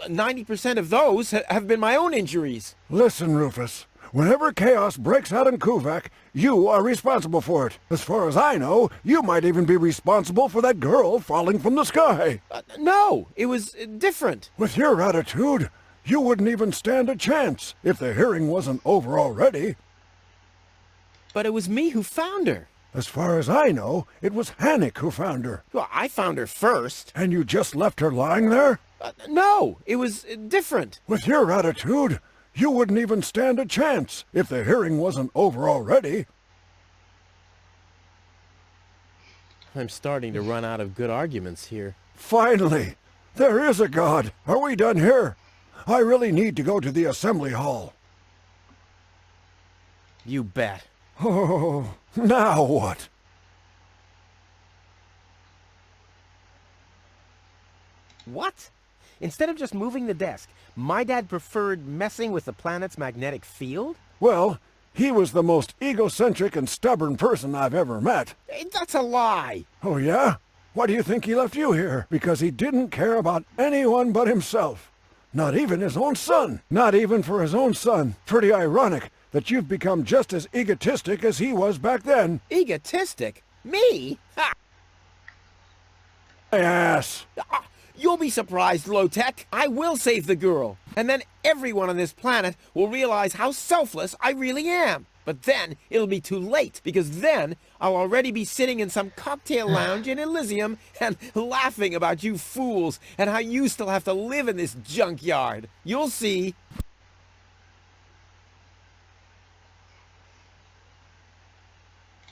90% of those have been my own injuries. Listen, Rufus. Whenever chaos breaks out in Kuvak, you are responsible for it. As far as I know, you might even be responsible for that girl falling from the sky. No, it was different. With your attitude, you wouldn't even stand a chance if the hearing wasn't over already. But it was me who found her. As far as I know, it was Hannick who found her. Well, I found her first. And you just left her lying there? No, it was different. With your attitude, you wouldn't even stand a chance if the hearing wasn't over already. I'm starting to run out of good arguments here. Finally! There is a God! Are we done here? I really need to go to the assembly hall. You bet. Oh, now what? What? Instead of just moving the desk, my dad preferred messing with the planet's magnetic field? Well, he was the most egocentric and stubborn person I've ever met. Hey, that's a lie. Oh, yeah? Why do you think he left you here? Because he didn't care about anyone but himself. Not even his own son. Not even for his own son. Pretty ironic that you've become just as egotistic as he was back then. Egotistic? Me? Ha! My ass. You'll be surprised, Low-Tech. I will save the girl. And then everyone on this planet will realize how selfless I really am. But then it'll be too late, because then I'll already be sitting in some cocktail lounge in Elysium and laughing about you fools and how you still have to live in this junkyard. You'll see.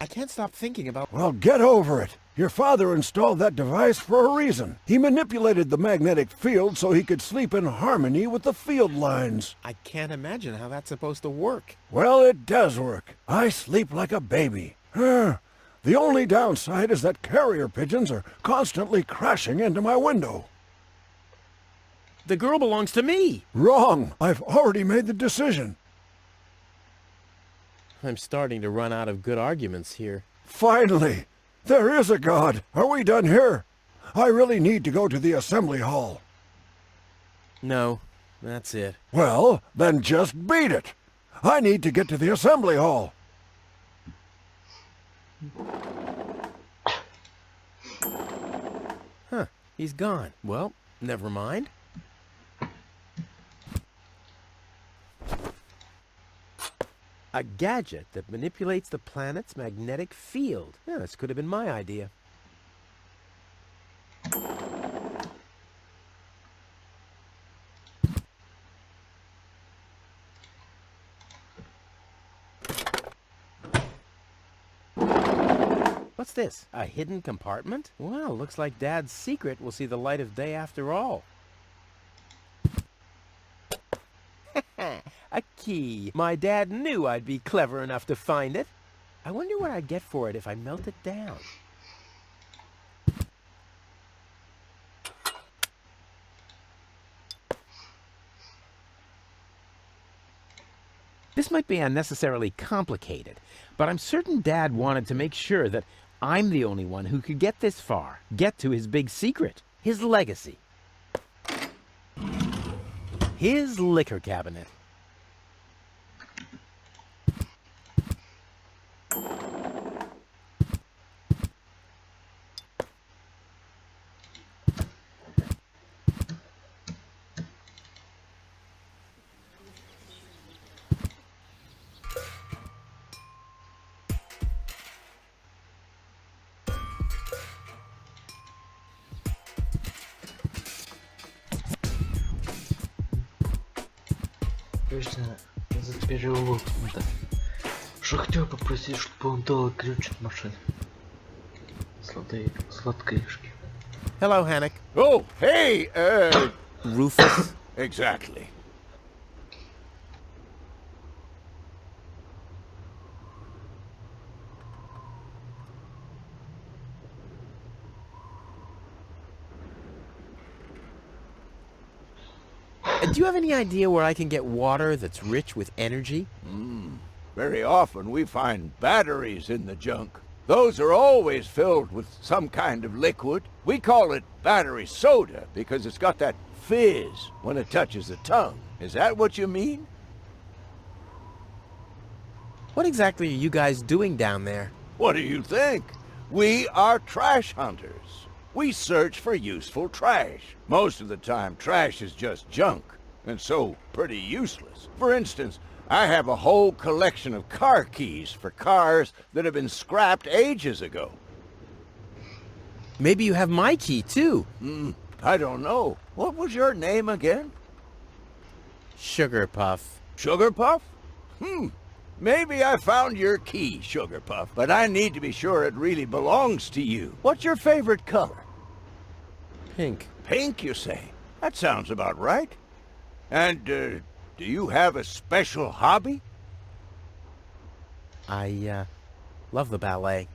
I can't stop thinking about... Well, get over it. Your father installed that device for a reason. He manipulated the magnetic field so he could sleep in harmony with the field lines. I can't imagine how that's supposed to work. Well, it does work. I sleep like a baby. The only downside is that carrier pigeons are constantly crashing into my window. The girl belongs to me. Wrong. I've already made the decision. I'm starting to run out of good arguments here. Finally! There is a God! Are we done here? I really need to go to the assembly hall. No, that's it. Well, then just beat it! I need to get to the assembly hall. Huh, he's gone. Well, never mind. A gadget that manipulates the planet's magnetic field. Yeah, this could have been my idea. What's this? A hidden compartment? Well, looks like Dad's secret will see the light of day after all. A key. My dad knew I'd be clever enough to find it. I wonder what I'd get for it if I melt it down. This might be unnecessarily complicated, but I'm certain Dad wanted to make sure that I'm the only one who could get this far, get to his big secret, his legacy. His liquor cabinet. Точно за переулок надо. Шахтер попросить, чтобы он дал ключ от машины. Сладкоежки. Hello, Hannock. Oh, hey, Rufus. exactly. Do you have any idea where I can get water that's rich with energy? Very often we find batteries in the junk. Those are always filled with some kind of liquid. We call it battery soda because it's got that fizz when it touches the tongue. Is that what you mean? What exactly are you guys doing down there? What do you think? We are trash hunters. We search for useful trash. Most of the time, trash is just junk, and so pretty useless. For instance, I have a whole collection of car keys for cars that have been scrapped ages ago. Maybe you have my key, too. I don't know. What was your name again? Sugar Puff. Sugar Puff? Maybe I found your key, Sugar Puff, but I need to be sure it really belongs to you. What's your favorite color? Pink. Pink, you say? That sounds about right. And, do you have a special hobby? I, love the ballet.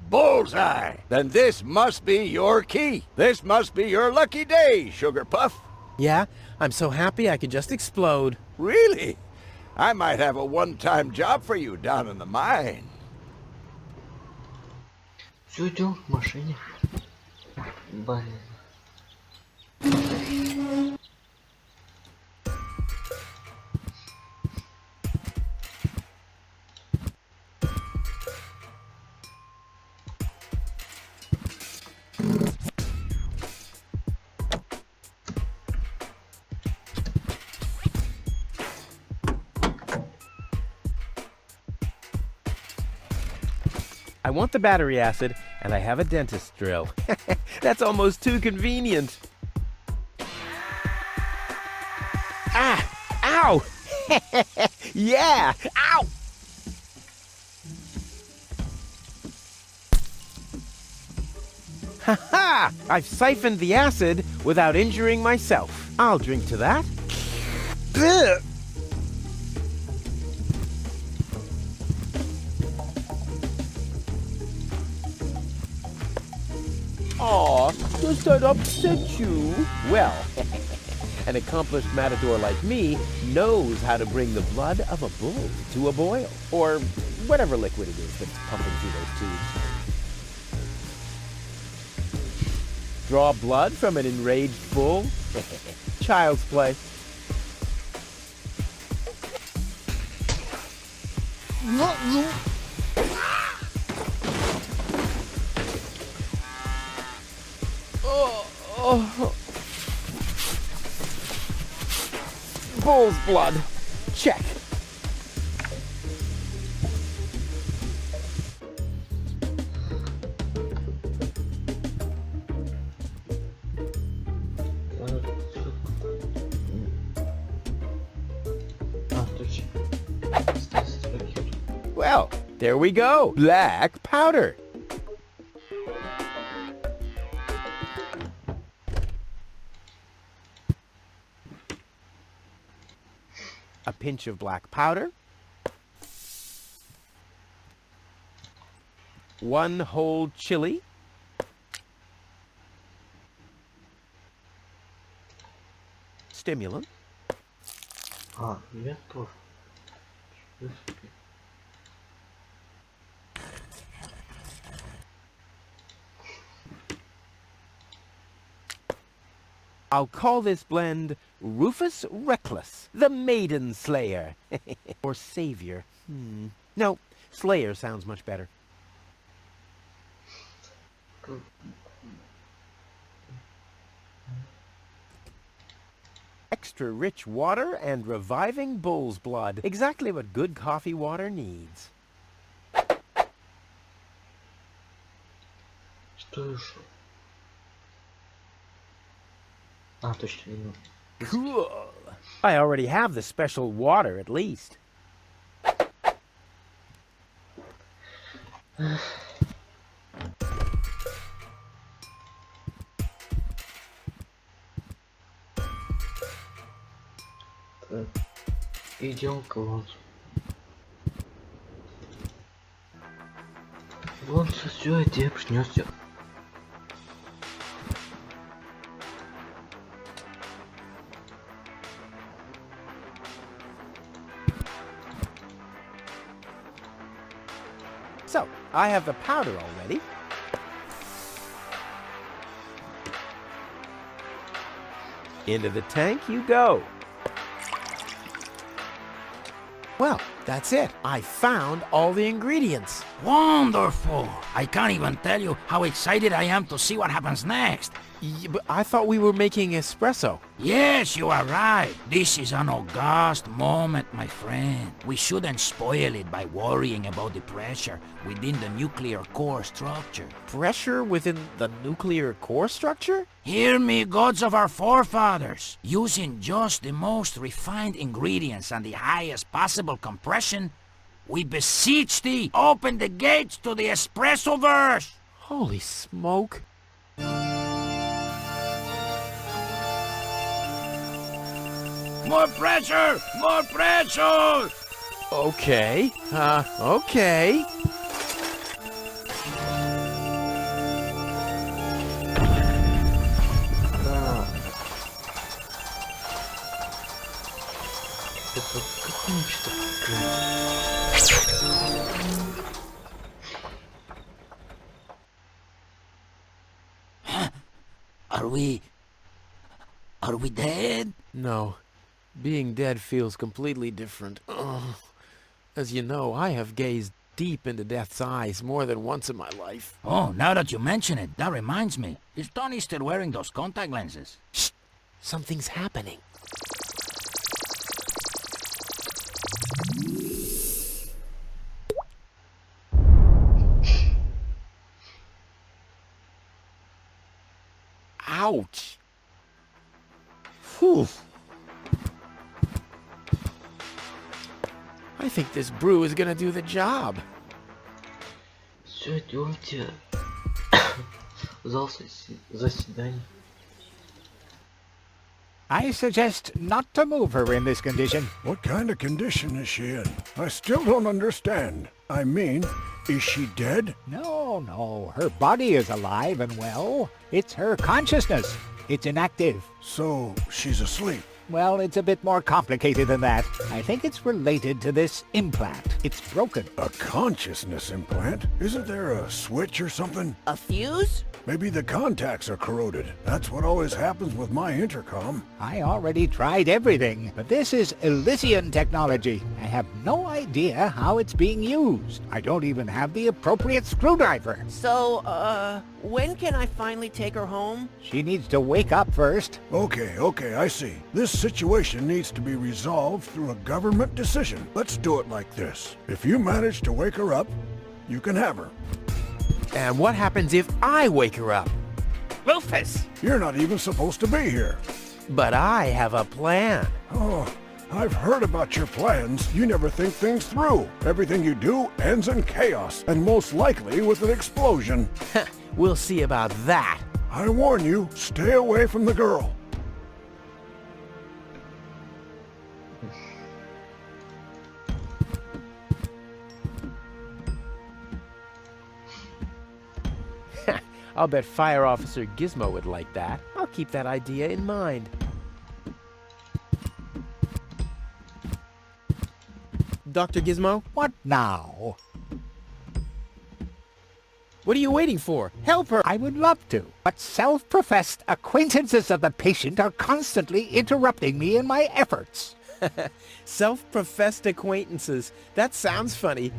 Bullseye! Then this must be your key. This must be your lucky day, Sugar Puff. Yeah? I'm so happy I could just explode. Really? I might have a one-time job for you down in the mine. Все, идем к машине. Блин. I want the battery acid, and I have a dentist drill. That's almost too convenient. Ah! Ow! Yeah! Ow! Ha-ha! I've siphoned the acid without injuring myself. I'll drink to that. Ugh. Aw, does that upset you? Well, an accomplished matador like me knows how to bring the blood of a bull to a boil, or whatever liquid it is that's pumping through those tubes. Draw blood from an enraged bull? Child's play. Bull's blood. Check. Well, there we go. Black powder. a pinch of black powder, 1 whole chili, stimulant, Я тоже. I'll call this blend Rufus Reckless, the Maiden Slayer. Or Savior. No, Slayer sounds much better. Extra rich water and reviving bull's blood. Exactly what good coffee water needs. Что еще? Точно, вино. Cool. I already have the special water, at least. Так, идем к Лонсу. Лонсу все, где начнется. So, I have the powder already. Into the tank you go. Well, that's it. I found all the ingredients. Wonderful! I can't even tell you how excited I am to see what happens next. But I thought we were making espresso. Yes, you are right. This is an august moment, my friend. We shouldn't spoil it by worrying about the pressure within the nuclear core structure. Pressure within the nuclear core structure? Hear me, gods of our forefathers. Using just the most refined ingredients and the highest possible compression, we beseech thee, open the gates to the espresso-verse! Holy smoke. More pressure! More pressure! Okay. Okay. Это какое нечто прекрасное. Are we dead? No. Being dead feels completely different. Ugh. As you know, I have gazed deep into death's eyes more than once in my life. Oh, now that you mention it, that reminds me. Is Tony still wearing those contact lenses? Shh! Something's happening. Ouch! Whew! I think this brew is gonna do the job. Все, идемте в зал заседаний. I suggest not to move her in this condition. What kind of condition is she in? I still don't understand. I mean, is she dead? No. Her body is alive and well. It's her consciousness. It's inactive. So, she's asleep. Well, it's a bit more complicated than that. I think it's related to this implant. It's broken. A consciousness implant? Isn't there a switch or something? A fuse? Maybe the contacts are corroded. That's what always happens with my intercom. I already tried everything, but this is Elysian technology. I have no idea how it's being used. I don't even have the appropriate screwdriver. So, when can I finally take her home? She needs to wake up first. Okay, I see. This situation needs to be resolved through a government decision. Let's do it like this. If you manage to wake her up, you can have her. And what happens if I wake her up? Rufus! You're not even supposed to be here. But I have a plan. Oh, I've heard about your plans. You never think things through. Everything you do ends in chaos, and most likely with an explosion. We'll see about that. I warn you, stay away from the girl. I'll bet Fire Officer Gizmo would like that. I'll keep that idea in mind. Dr. Gizmo? What now? What are you waiting for? Help her! I would love to, but self-professed acquaintances of the patient are constantly interrupting me in my efforts. Self-professed acquaintances. That sounds funny.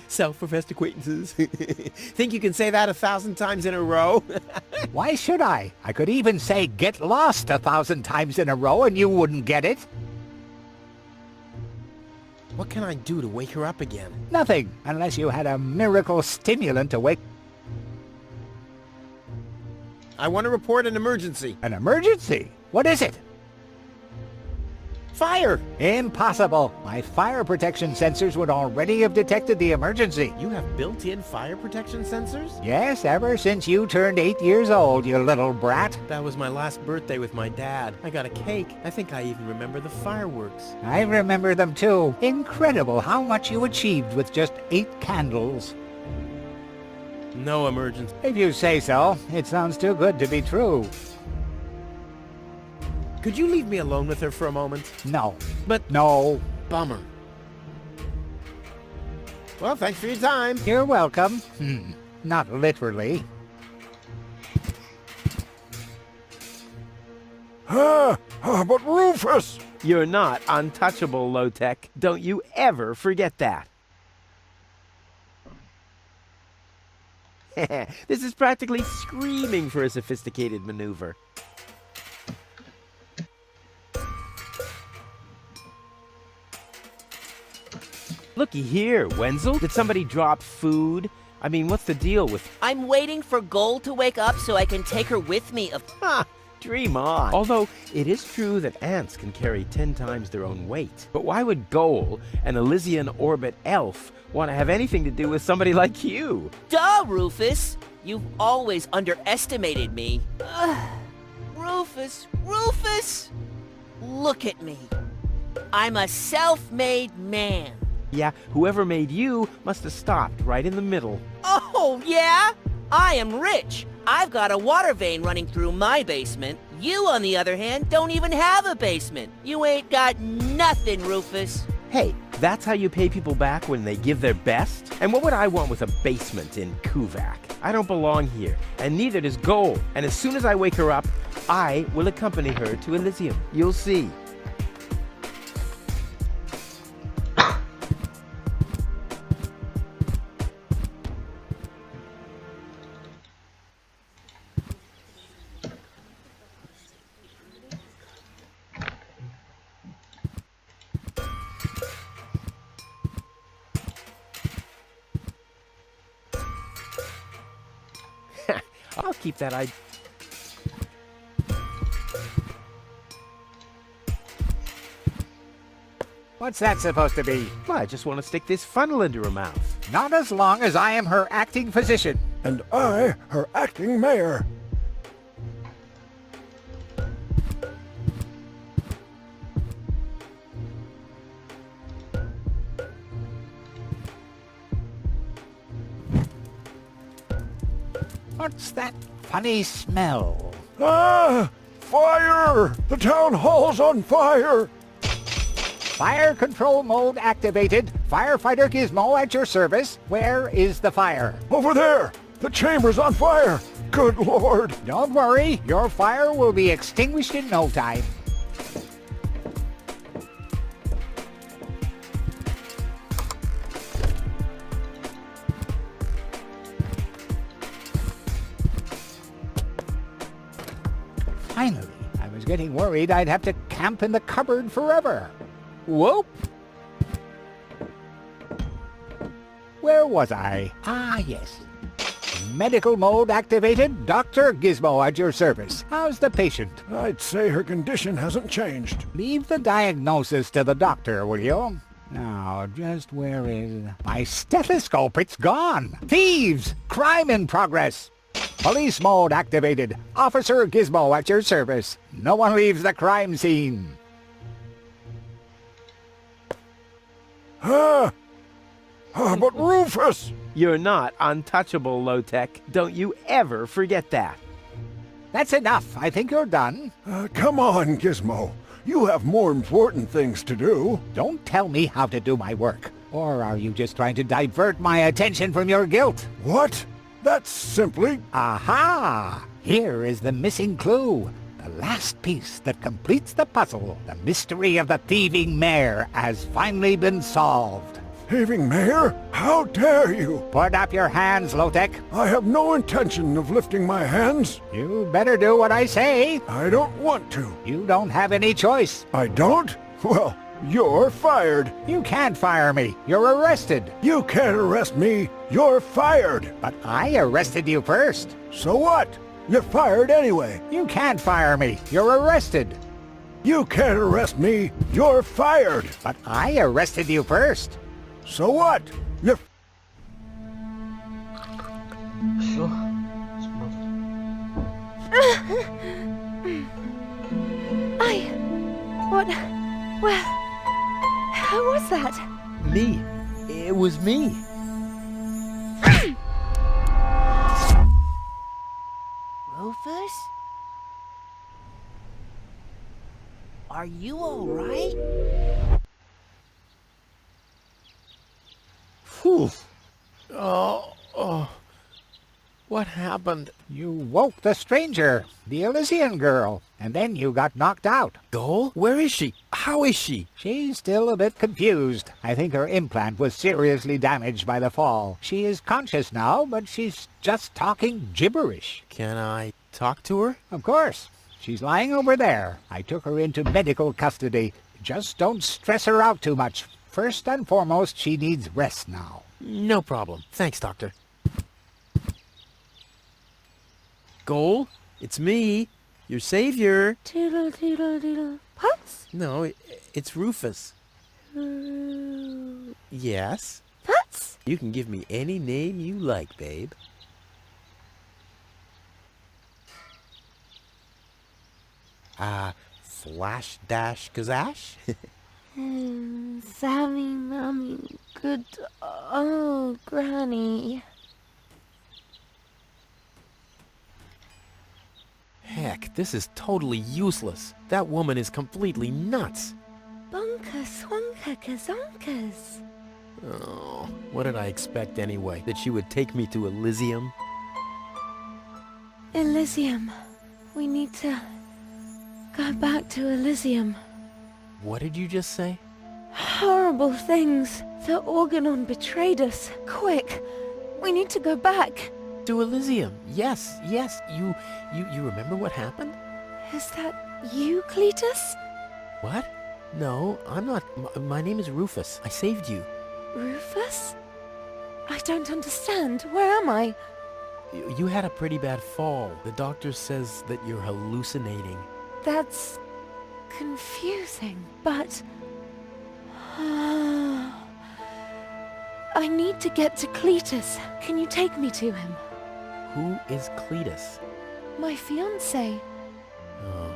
Self-professed acquaintances. Think you can say that 1,000 times in a row? Why should I? I could even say get lost 1,000 times in a row and you wouldn't get it. What can I do to wake her up again? Nothing, unless you had a miracle stimulant to wake... I want to report an emergency. An emergency? What is it? Fire! Impossible. My fire protection sensors would already have detected the emergency. You have built-in fire protection sensors? Yes, ever since you turned 8 years old, you little brat. That was my last birthday with my dad. I got a cake. I think I even remember the fireworks. I remember them too. Incredible how much you achieved with just 8 candles. No emergency. If you say so. It sounds too good to be true. Could you leave me alone with her for a moment? No. But... No. Bummer. Well, thanks for your time. You're welcome. Not literally. But Rufus! You're not untouchable, low-tech. Don't you ever forget that. This is practically screaming for a sophisticated maneuver. Looky here, Wenzel. Did somebody drop food? I mean, what's the deal with... I'm waiting for Gold to wake up so I can take her with me. Ha! Dream on. Although, it is true that ants can carry 10 times their own weight. But why would Goal, an Elysian orbit elf, want to have anything to do with somebody like you? Duh, Rufus! You've always underestimated me. Rufus! Look at me. I'm a self-made man. Yeah, whoever made you must have stopped right in the middle. Oh, yeah? I am rich. I've got a water vein running through my basement. You, on the other hand, don't even have a basement. You ain't got nothing, Rufus. Hey, that's how you pay people back when they give their best? And what would I want with a basement in Kuvak? I don't belong here, and neither does Goal. And as soon as I wake her up, I will accompany her to Elysium. You'll see. I'll keep that idea. What's that supposed to be? Well, I just want to stick this funnel into her mouth. Not as long as I am her acting physician. And I, her acting mayor. What's that funny smell? Ah! Fire! The town hall's on fire! Fire control mode activated. Firefighter Gizmo at your service. Where is the fire? Over there! The chamber's on fire! Good Lord! Don't worry. Your fire will be extinguished in no time. Finally, I was getting worried I'd have to camp in the cupboard forever. Whoop! Where was I? Ah, yes. Medical mode activated. Dr. Gizmo at your service. How's the patient? I'd say her condition hasn't changed. Leave the diagnosis to the doctor, will you? Now, just where is... My stethoscope, it's gone! Thieves! Crime in progress! Police mode activated. Officer Gizmo at your service. No one leaves the crime scene. But Rufus! You're not untouchable, low-tech. Don't you ever forget that. That's enough. I think you're done. Come on, Gizmo. You have more important things to do. Don't tell me how to do my work. Or are you just trying to divert my attention from your guilt? What? That's simply... Aha! Here is the missing clue. The last piece that completes the puzzle. The mystery of the thieving mare has finally been solved. Thieving mare? How dare you? Put up your hands, Lotek. I have no intention of lifting my hands. You better do what I say. I don't want to. You don't have any choice. I don't? Well, you're fired. You can't fire me. You're arrested. You can't arrest me. You're fired. But I arrested you first. So what? You're fired anyway. You can't fire me. You're arrested. You can't arrest me. You're fired. But I arrested you first. So what? You're... Все. What? Where? Who was that? Me. It was me. Rufus? Are you all right? Whew. Oh. What happened? You woke the stranger, the Elysian girl, and then you got knocked out. Goal? Where is she? How is she? She's still a bit confused. I think her implant was seriously damaged by the fall. She is conscious now, but she's just talking gibberish. Can I talk to her? Of course. She's lying over there. I took her into medical custody. Just don't stress her out too much. First and foremost, she needs rest now. No problem. Thanks, Doctor. Goal? It's me, your savior. Doodle doodle doodle. Puts? No, it's Rufus. Yes? Puts? You can give me any name you like, babe. Flash Dash Kazash? Sammy, Mommy, good. Oh, Granny. Heck, this is totally useless. That woman is completely nuts. Bonka swanka kazonkas. Oh, what did I expect anyway? That she would take me to Elysium? Elysium. We need to go back to Elysium. What did you just say? Horrible things. The Organon betrayed us. Quick. We need to go back. To Elysium. Yes. You remember what happened? Is that you, Cletus? What? No, I'm not. My name is Rufus. I saved you. Rufus? I don't understand. Where am I? You had a pretty bad fall. The doctor says that you're hallucinating. That's confusing, but... I need to get to Cletus. Can you take me to him? Who is Cletus? My fiancé. Oh.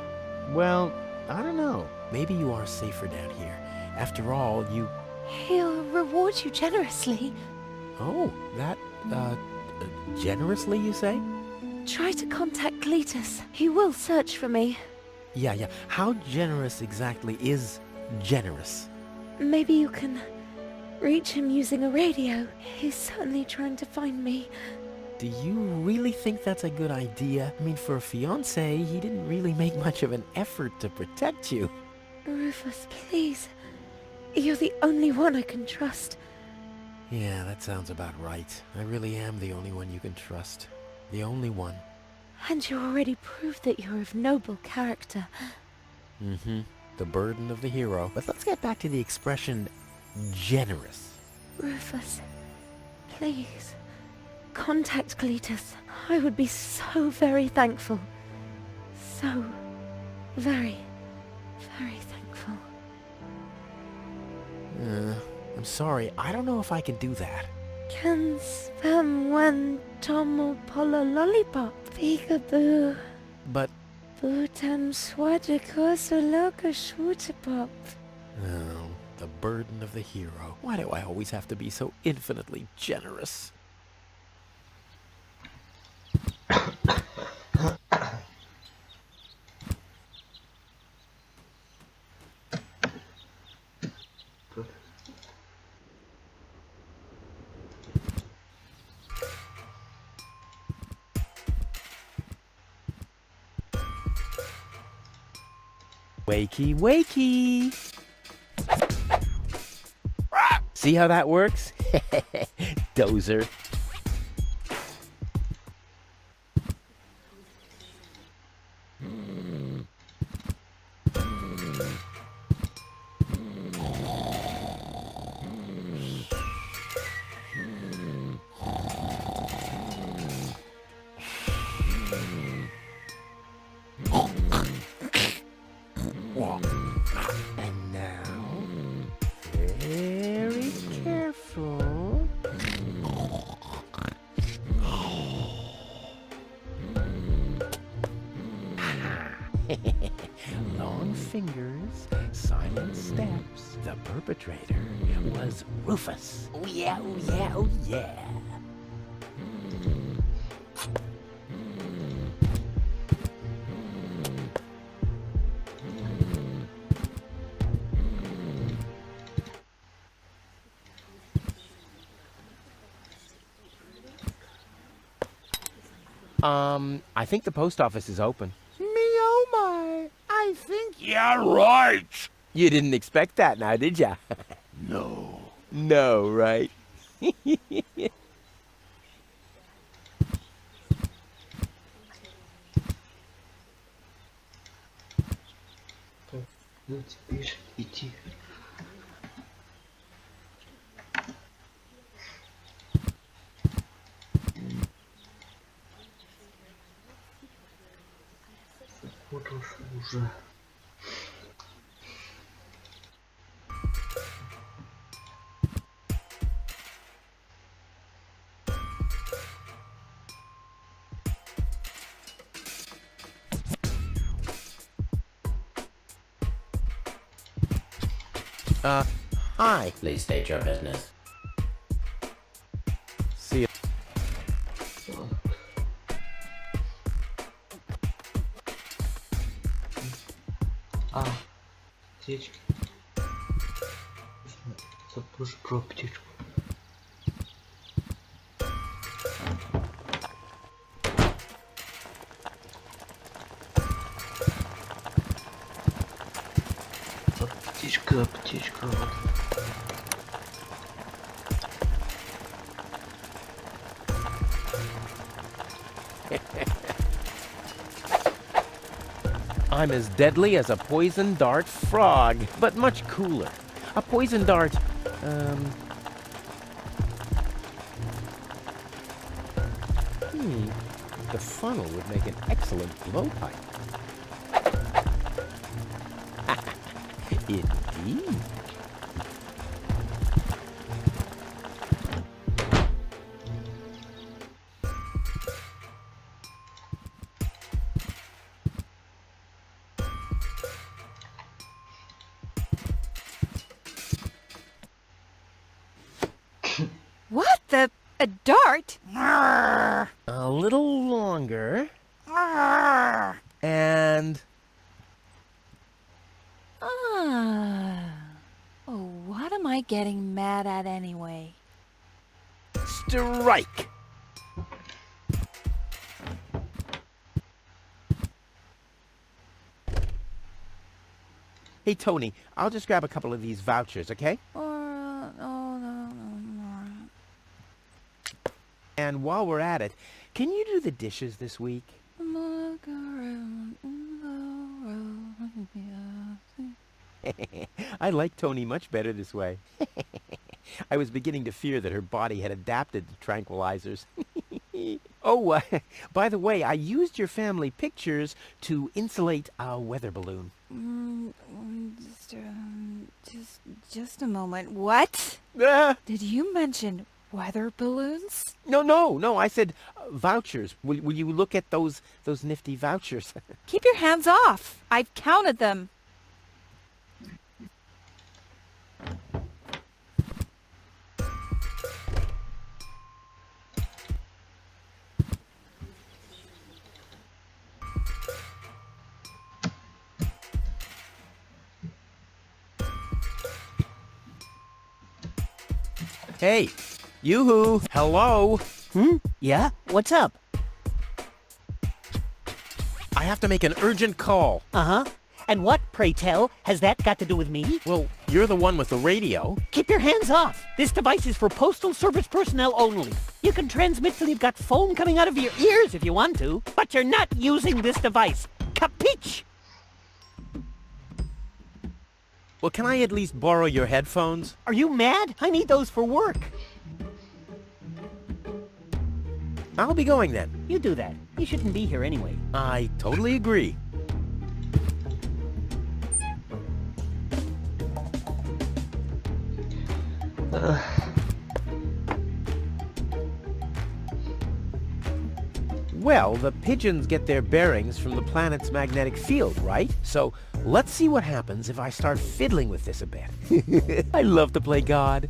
Well, I don't know. Maybe you are safer down here. After all, you... He'll reward you generously. Oh, that, generously, you say? Try to contact Cletus. He will search for me. Yeah. How generous exactly is generous? Maybe you can reach him using a radio. He's certainly trying to find me. Do you really think that's a good idea? I mean, for a fiancé, he didn't really make much of an effort to protect you. Rufus, please. You're the only one I can trust. Yeah, that sounds about right. I really am the only one you can trust. The only one. And you already proved that you're of noble character. Mm-hmm. The burden of the hero. But let's get back to the expression, generous. Rufus, please. Contact Cletus. I would be so very thankful. So very, very thankful. I'm sorry. I don't know if I can do that. Can spam one tomo polo lollipop. Peekaboo. But... Bootam swadikosu loka shwootapop. Oh, the burden of the hero. Why do I always have to be so infinitely generous? Wakey, wakey. See how that works? Dozer. And now, very careful. Long fingers, silent steps. The perpetrator was Rufus. Oh yeah, oh yeah, oh yeah. I think the post office is open. Me oh my, I think... Yeah, right! You didn't expect that now, did ya? No. No, right? Ну теперь идти. Вот уж уже. Hi. Please state your business. See ya. Аптечки. Забыл про аптечку. Аптечка. I'm as deadly as a poison dart frog, but much cooler. A poison dart, The funnel would make an excellent blowpipe. Indeed. What the? A dart? A little longer. And... Oh, what am I getting mad at anyway? strike! Hey, Tony, I'll just grab a couple of these vouchers, okay? And while we're at it, can you do the dishes this week? I like Tony much better this way. I was beginning to fear that her body had adapted to tranquilizers. Oh, by the way, I used your family pictures to insulate a weather balloon. Just a moment. What? Did you mention weather balloons? No, I said vouchers. Will you look at those nifty vouchers? Keep your hands off. I've counted them. Hey, yoo-hoo, hello? Yeah? What's up? I have to make an urgent call. Uh-huh. And what, pray tell, has that got to do with me? Well, you're the one with the radio. Keep your hands off. This device is for postal service personnel only. You can transmit till you've got foam coming out of your ears if you want to, but you're not using this device. Capiche? Well, can I at least borrow your headphones? Are you mad? I need those for work. I'll be going then. You do that. You shouldn't be here anyway. I totally agree. Well, the pigeons get their bearings from the planet's magnetic field, right? So let's see what happens if I start fiddling with this a bit. I love to play God.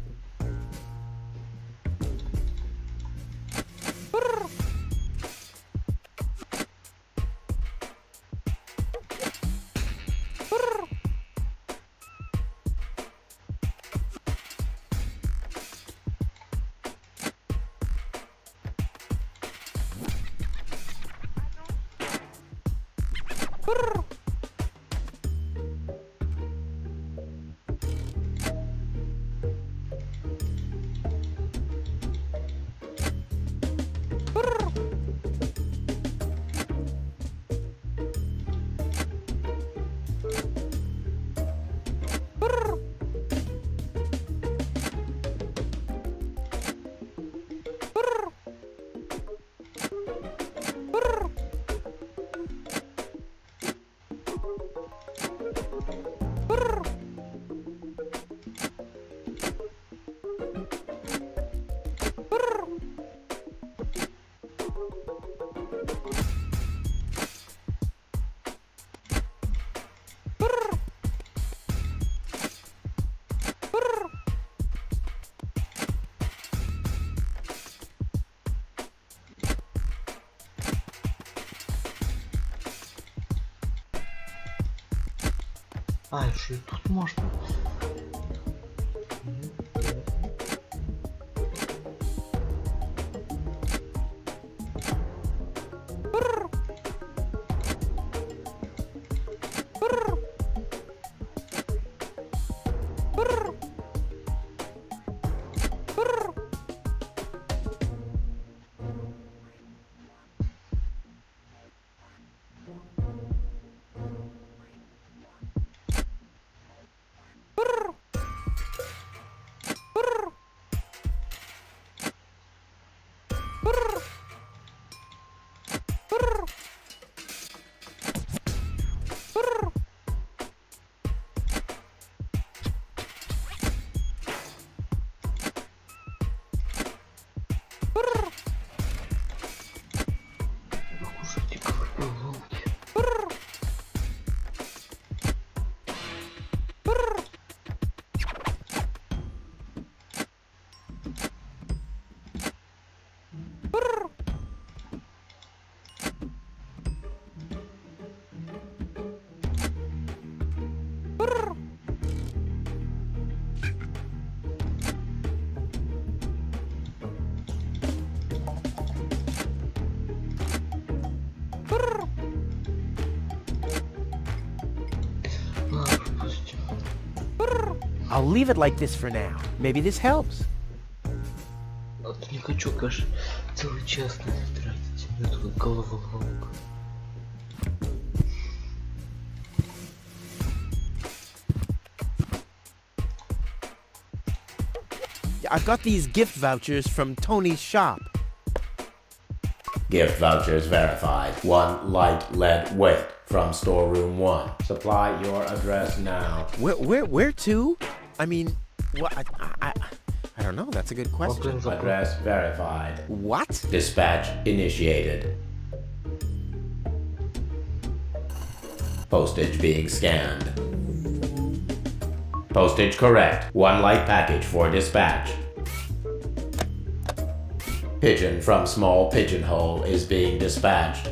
А, еще и тут можно. I'll leave it like this for now. Maybe this helps. Вот не хочу, конечно, целый час на это тратить. У меня тут головоломка. I've got these gift vouchers from Tony's shop. Gift vouchers verified. 1 light lead weight from storeroom 1. Supply your address now. Where to? I mean, what? I don't know. That's a good question. Address verified. What? Dispatch initiated. Postage being scanned. Postage correct. 1 light package for dispatch. Pigeon from small pigeonhole is being dispatched.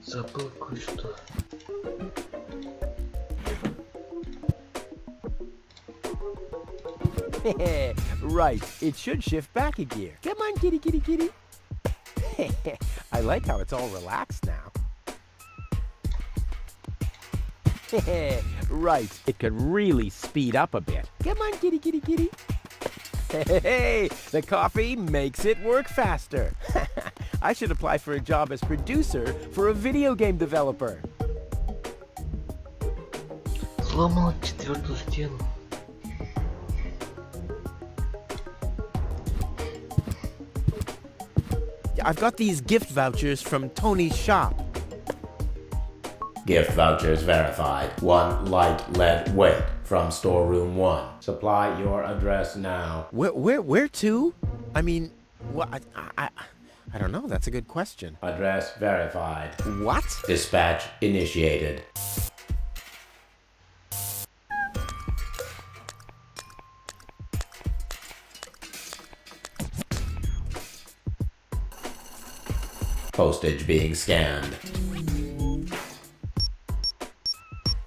Забыл кое-что. Right, it should shift back a gear. Come on, kitty, kitty, kitty. I like how it's all relaxed now. Right, it could really speed up a bit. Come on, kitty, kitty, kitty. Hey, the coffee makes it work faster. I should apply for a job as producer for a video game developer. Сломал четвертую стену. I've got these gift vouchers from Tony's shop. Gift vouchers verified. 1 light lead weight from storeroom 1. Supply your address now. Where to? I mean, what? I don't know. That's a good question. Address verified. What? Dispatch initiated. Postage being scanned.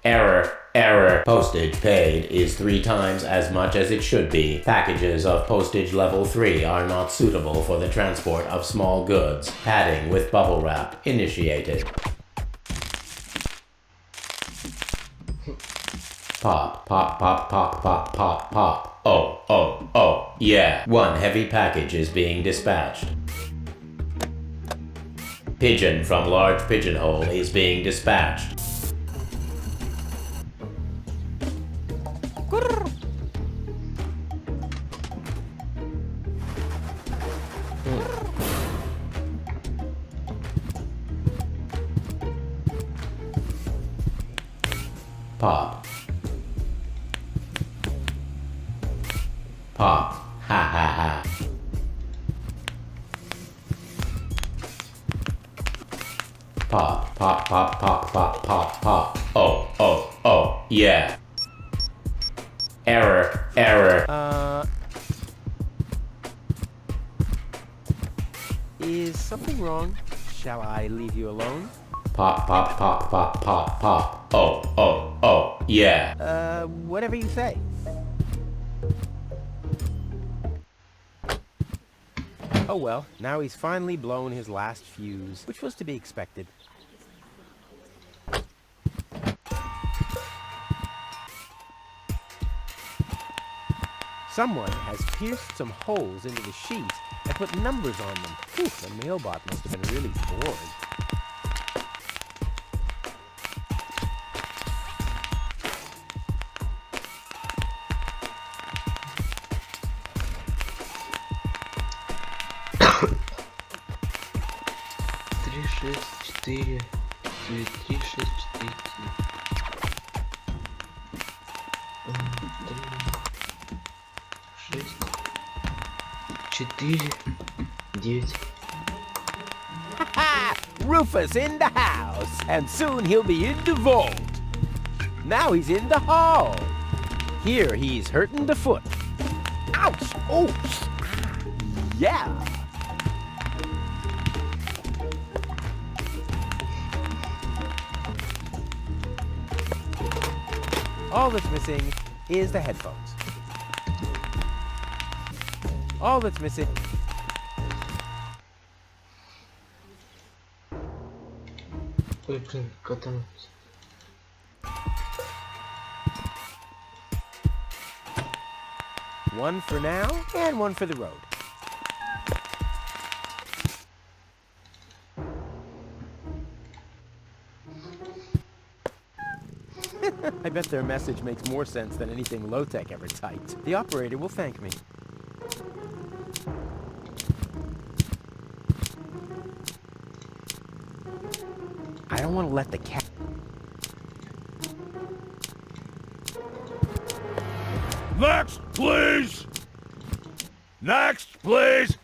Error. Error. Postage paid is 3 times as much as it should be. Packages of postage level 3 are not suitable for the transport of small goods. Padding with bubble wrap initiated. Pop, pop, pop, pop, pop, pop, pop. Oh, oh, oh, yeah. 1 heavy package is being dispatched. Pigeon from large pigeonhole is being dispatched. Pop. Pop. Ha ha ha. Pop, pop, pop, pop, pop, pop, pop. Oh, oh, oh, yeah. Error, error. Is something wrong? Shall I leave you alone? Pop, pop, pop, pop, pop, pop. Oh, oh, oh, yeah. Whatever you say. Oh well, now he's finally blown his last fuse, which was to be expected. Someone has pierced some holes into the sheet and put numbers on them. Whew, the mailbot must have been really bored. Rufus in the house, and soon he'll be in the vault. Now he's in the hall. Here he's hurting the foot. Ouch! Oh! Yeah! All that's missing is the headphones. All that's missing... One for now, and one for the road. I bet their message makes more sense than anything low-tech ever typed. The operator will thank me. I don't want to let the cat... Next, please! Next, please!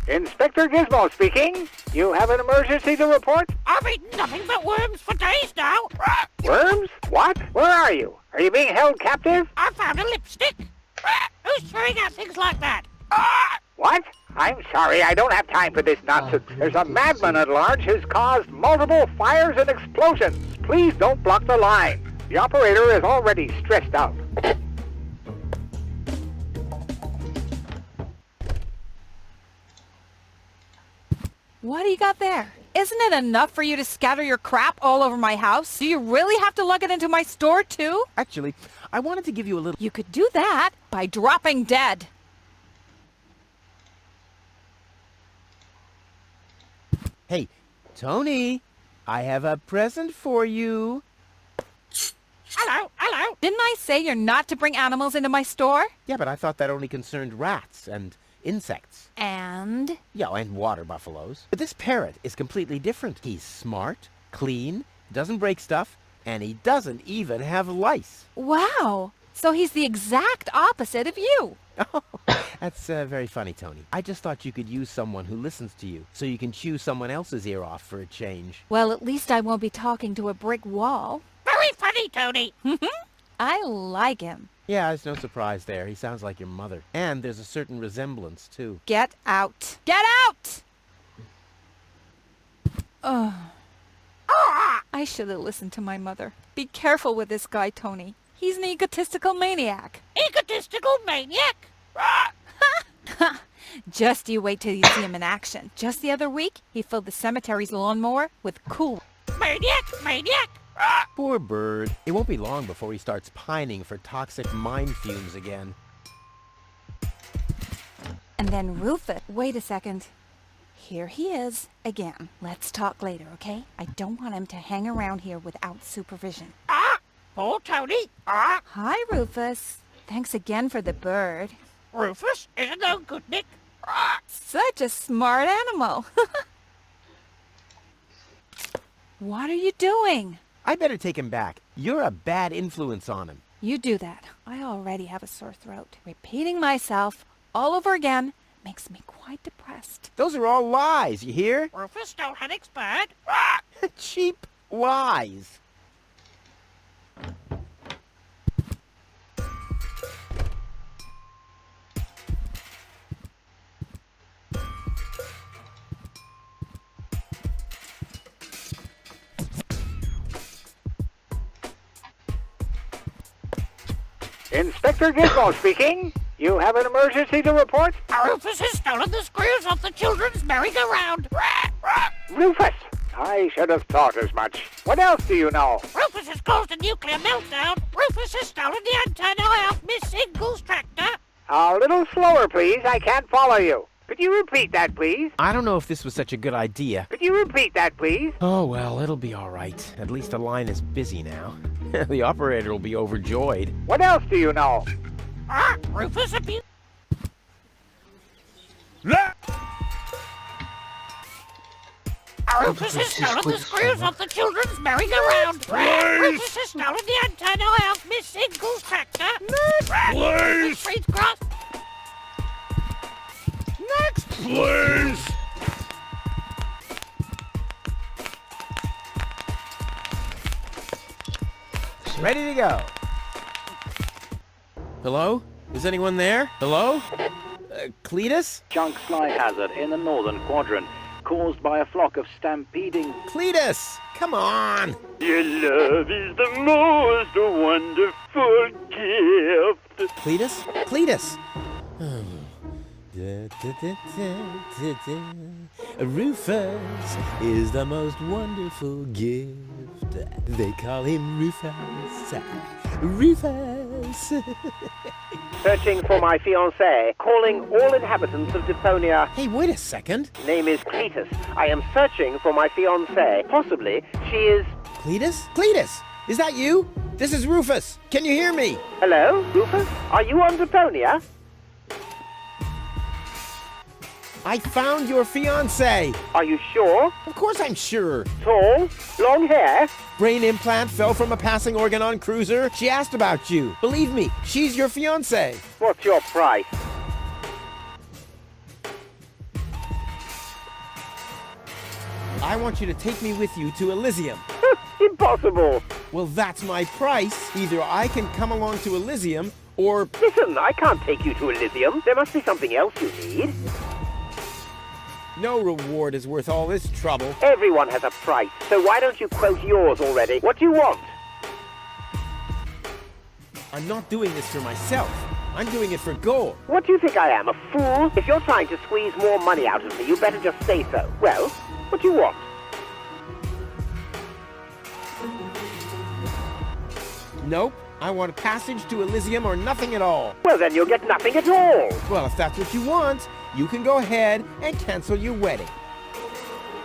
Inspector Gizmo speaking. You have an emergency to report? I've eaten nothing but worms for days now. Worms? What? Where are you? Are you being held captive? I found a lipstick. Who's throwing out things like that? What? I'm sorry, I don't have time for this nonsense. There's a madman at large who's caused multiple fires and explosions. Please don't block the line. The operator is already stressed out. What do you got there? Isn't it enough for you to scatter your crap all over my house? Do you really have to lug it into my store, too? Actually, I wanted to give you a little... You could do that by dropping dead. Hey, Tony, I have a present for you. Hello, hello. Didn't I say you're not to bring animals into my store? Yeah, but I thought that only concerned rats and insects. And? Yeah, and water buffaloes. But this parrot is completely different. He's smart, clean, doesn't break stuff, and he doesn't even have lice. Wow. So he's the exact opposite of you. Oh, that's very funny, Tony. I just thought you could use someone who listens to you, so you can chew someone else's ear off for a change. Well, at least I won't be talking to a brick wall. Very funny, Tony. I like him. Yeah, there's no surprise there. He sounds like your mother. And there's a certain resemblance, too. Get out. Get out! Ugh. I should have listened to my mother. Be careful with this guy, Tony. He's an egotistical maniac. Egotistical maniac? Just you wait till you see him in action. Just the other week, he filled the cemetery's lawnmower with cool. Maniac, maniac. Poor bird. It won't be long before he starts pining for toxic mine fumes again. And then Rufus. Wait a second. Here he is again. Let's talk later, okay? I don't want him to hang around here without supervision. Poor Tony. Hi, Rufus. Thanks again for the bird. Rufus is no good, Nick. Such a smart animal. What are you doing? I better take him back. You're a bad influence on him. You do that. I already have a sore throat. Repeating myself all over again makes me quite depressed. Those are all lies, you hear? Rufus don't have expired. Cheap lies. Inspector Gizmo speaking. You have an emergency to report? Rufus has stolen the screws off the children's merry-go-round. Rufus! I should have thought as much. What else do you know? Rufus has caused a nuclear meltdown. Rufus has stolen the antenna off Miss Single's tractor. A little slower, please. I can't follow you. Could you repeat that, please? I don't know if this was such a good idea. Could you repeat that, please? Oh, well, it'll be all right. At least the line is busy now. The operator will be overjoyed. What else do you know? Rufus abused. Rufus has stolen the screws off the children's merry-go-round. Rufus has stolen the antenna off Miss Single's tractor. Please! Freeze cross. Next, please! Ready to go. Hello? Is anyone there? Hello? Cletus? Junk fly hazard in the northern quadrant, caused by a flock of stampeding... Cletus! Come on! Your love is the most wonderful gift. Cletus? Cletus! Rufus is the most wonderful gift. They call him Rufus. Rufus! Searching for my fiancée. Calling all inhabitants of Deponia. Hey, wait a second. Name is Cletus. I am searching for my fiancée. Possibly she is... Cletus? Cletus! Is that you? This is Rufus. Can you hear me? Hello, Rufus? Are you on Deponia? I found your fiancée. Are you sure? Of course I'm sure. Tall? Long hair? Brain implant fell from a passing Organon cruiser. She asked about you. Believe me, she's your fiancée. What's your price? I want you to take me with you to Elysium. Impossible. Well, that's my price. Either I can come along to Elysium, or... Listen, I can't take you to Elysium. There must be something else you need. No reward is worth all this trouble. Everyone has a price, so why don't you quote yours already? What do you want? I'm not doing this for myself. I'm doing it for gold. What do you think I am, a fool? If you're trying to squeeze more money out of me, you better just say so. Well, what do you want? Nope. I want a passage to Elysium or nothing at all. Well, then you'll get nothing at all. Well, if that's what you want, you can go ahead and cancel your wedding.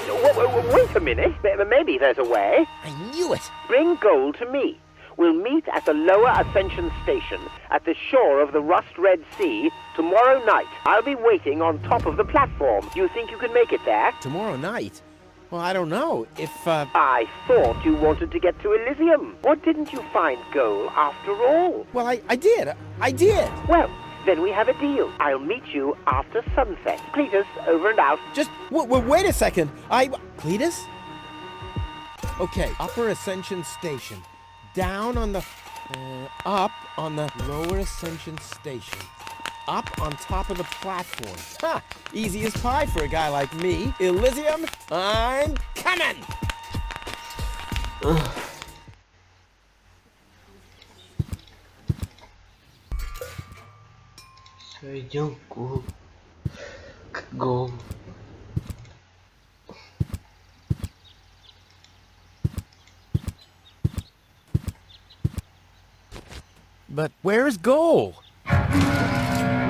Wait a minute. Maybe there's a way. I knew it. Bring gold to me. We'll meet at the lower Ascension Station at the shore of the Rust-Red Sea tomorrow night. I'll be waiting on top of the platform. Do you think you can make it there? Tomorrow night? Well, I don't know. If, I thought you wanted to get to Elysium. What didn't you find gold after all? Well, I did. I did. Well, then we have a deal. I'll meet you after sunset. Cletus, over and out. Just, wait a second. Cletus? Okay, Upper Ascension Station. Down on the... up on the Lower Ascension Station. Up on top of the platform. Ha! Easy as pie for a guy like me. Elysium, I'm coming! Все, идем к голу. But where's Goal?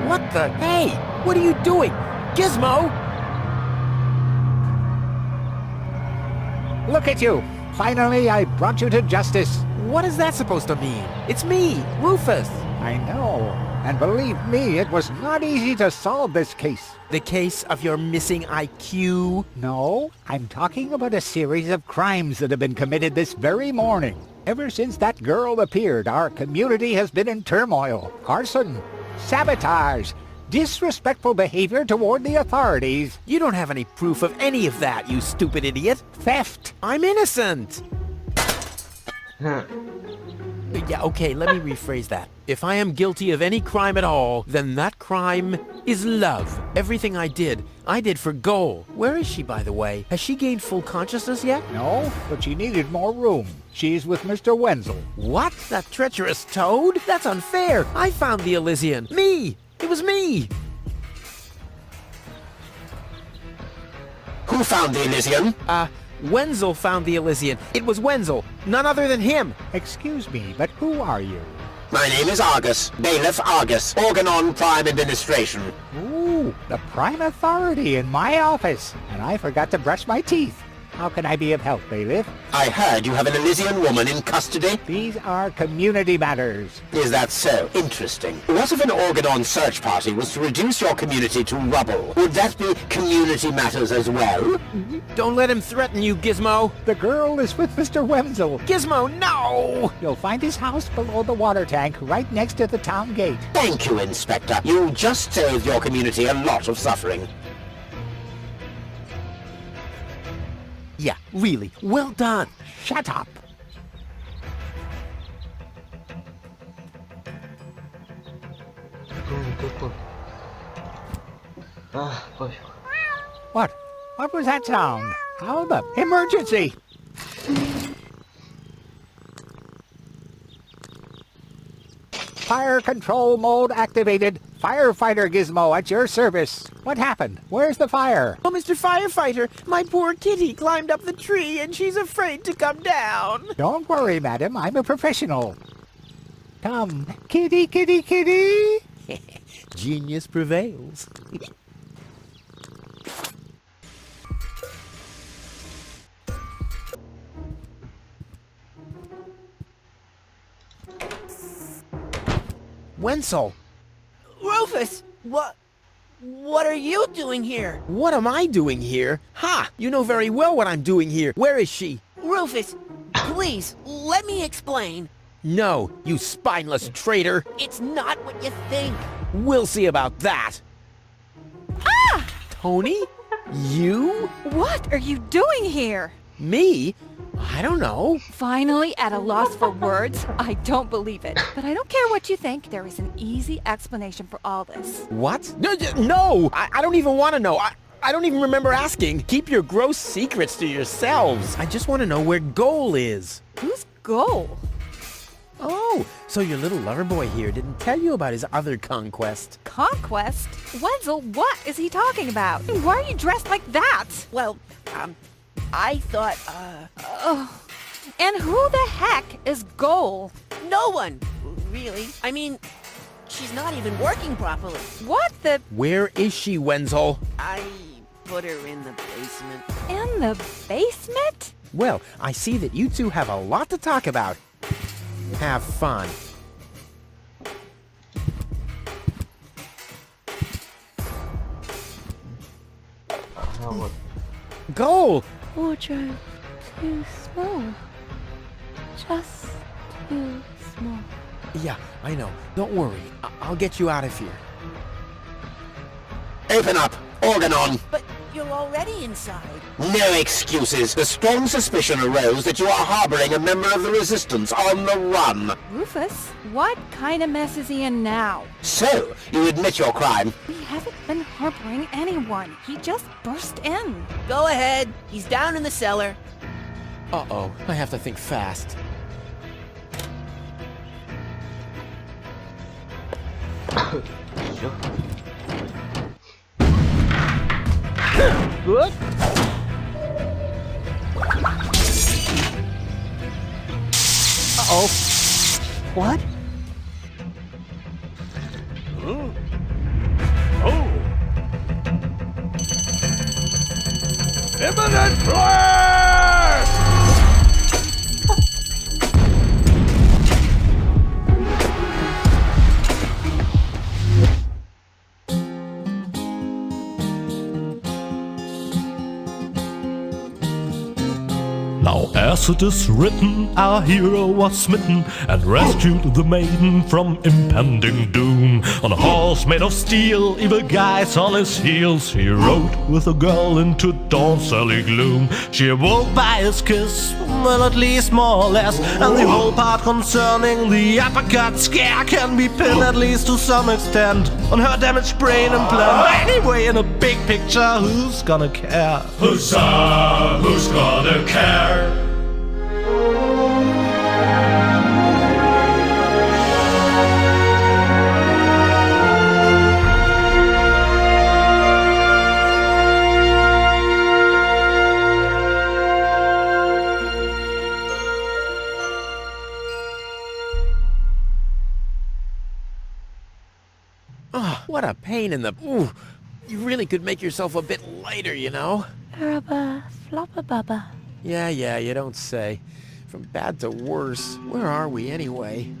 What the? Hey! What are you doing? Gizmo! Look at you! Finally, I brought you to justice. What is that supposed to mean? It's me, Rufus. I know. And believe me, it was not easy to solve this case. The case of your missing IQ? No, I'm talking about a series of crimes that have been committed this very morning. Ever since that girl appeared, our community has been in turmoil. Arson, sabotage, disrespectful behavior toward the authorities. You don't have any proof of any of that, you stupid idiot. Theft. I'm innocent. Yeah, okay, let me rephrase that. If I am guilty of any crime at all, then that crime is love. Everything I did for Goal. Where is she, by the way? Has she gained full consciousness yet? No, but she needed more room. She's with Mr. Wenzel. What? That treacherous toad? That's unfair. I found the Elysian. Me! It was me! Who found the Elysian? Wenzel found the Elysian. It was Wenzel, none other than him. Excuse me, but who are you? My name is Argus, Bailiff Argus, Organon Prime Administration. Ooh, the prime authority in my office. And I forgot to brush my teeth. How can I be of help, Bailiff? I heard you have an Elysian woman in custody. These are community matters. Is that so? Interesting. What if an Organon search party was to reduce your community to rubble? Would that be community matters as well? Don't let him threaten you, Gizmo. The girl is with Mr. Wenzel. Gizmo, no! You'll find his house below the water tank, right next to the town gate. Thank you, Inspector. You just saved your community a lot of suffering. Yeah, really. Well done. Shut up. Пофиг. What? What was that sound? How the... Emergency! Fire control mode activated. Firefighter Gizmo at your service. What happened? Where's the fire? Oh, Mr. Firefighter, my poor kitty climbed up the tree and she's afraid to come down. Don't worry, madam. I'm a professional. Come, kitty, kitty, kitty. Genius prevails. Wenzel! Rufus! What are you doing here? What am I doing here? Ha! You know very well what I'm doing here. Where is she? Rufus, please, let me explain. No, you spineless traitor. It's not what you think. We'll see about that. Ah! Tony? You? What are you doing here? Me? I don't know. Finally at a loss for words? I don't believe it. But I don't care what you think. There is an easy explanation for all this. What? No! I don't even want to know. I don't even remember asking. Keep your gross secrets to yourselves. I just want to know where Goal is. Who's Goal? Oh, so your little lover boy here didn't tell you about his other conquest. Conquest? Wenzel, what is he talking about? Why are you dressed like that? Well, I thought, Oh. And who the heck is Goal? no one, really. I mean, she's not even working properly. What the... Where is she, Wenzel? I put her in the basement. In the basement? Well, I see that you two have a lot to talk about. Have fun. Goal! Wardrobe too small. Just too small. Yeah, I know. Don't worry. I'll get you out of here. Open up! Organon! But you're already inside. No excuses. The strong suspicion arose that you are harboring a member of the Resistance on the run. Rufus, what kind of mess is he in now? So, you admit your crime. We haven't been harboring anyone. He just burst in. Go ahead. He's down in the cellar. Uh-oh. I have to think fast. What? Uh-oh. What? Oh. Imminent blast! Now as it is written, our hero was smitten and rescued the maiden from impending doom. On a horse made of steel, evil guys on his heels, he rode with a girl into dawn's early gloom. She awoke by his kiss, well at least more or less, and the whole part concerning the uppercut scare can be pinned at least to some extent on her damaged brain implant. Anyway, in a big picture, who's gonna care? Huzzah! Who's gonna care? Oh, what a pain in the... Ooh, you really could make yourself a bit lighter, you know? Rubber, flopper, bubba. Yeah, you don't say. From bad to worse. Where are we anyway?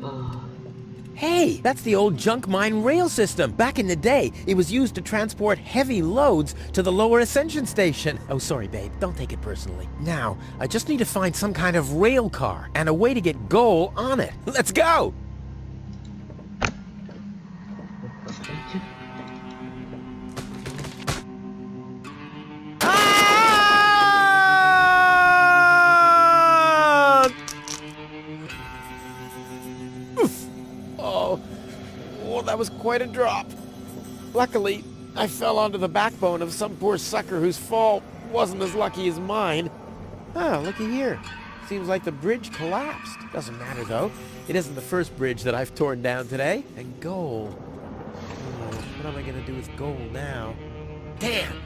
Hey, that's the old junk mine rail system. Back in the day, it was used to transport heavy loads to the lower ascension station. Oh, sorry, babe. Don't take it personally. Now, I just need to find some kind of rail car and a way to get Goal on it. Let's go! Oh, that was quite a drop. Luckily, I fell onto the backbone of some poor sucker whose fall wasn't as lucky as mine. Ah, looky here. Seems like the bridge collapsed. Doesn't matter, though. It isn't the first bridge that I've torn down today. And Goal. Oh, what am I gonna do with Goal now? Damn!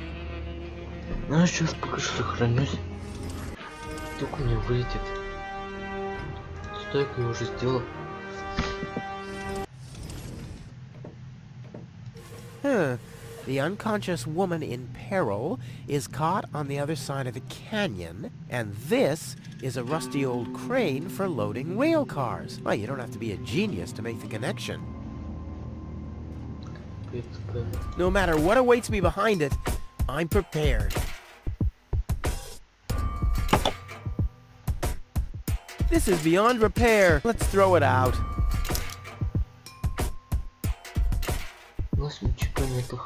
Ну, сейчас пока что сохранюсь. Вдруг у меня вылетит. Стойку я уже сделал. Huh. The unconscious woman in peril is caught on the other side of the canyon, and this is a rusty old crane for loading rail cars. Well, you don't have to be a genius to make the connection. No matter what awaits me behind it, I'm prepared. This is beyond repair. Let's throw it out. У нас ничего нету.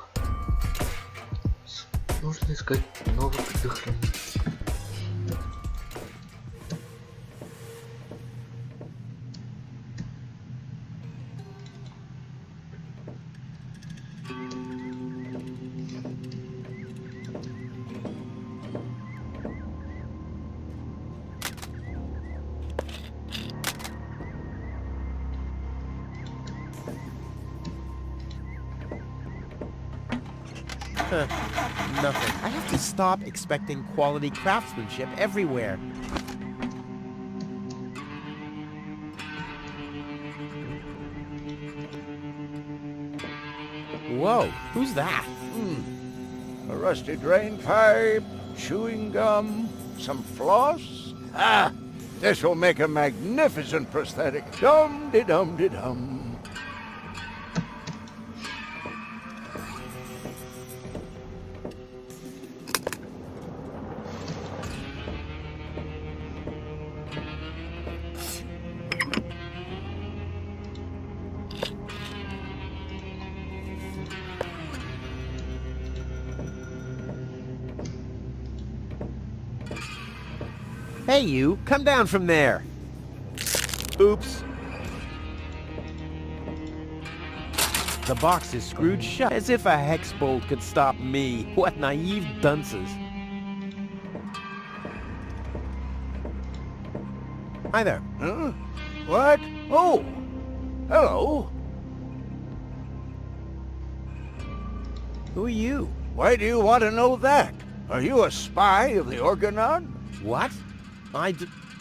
Нужно искать новых предохранителей. Nothing. I have to stop expecting quality craftsmanship everywhere. Whoa, who's that? A rusty drain pipe, chewing gum, some floss. Ah, this will make a magnificent prosthetic. Dum-de-dum-de-dum. Hey you, come down from there. Oops. The box is screwed shut, as if a hex bolt could stop me. What naive dunces. Hi there. Huh? What? Oh, hello. Who are you? Why do you want to know that? Are you a spy of the Organon? What?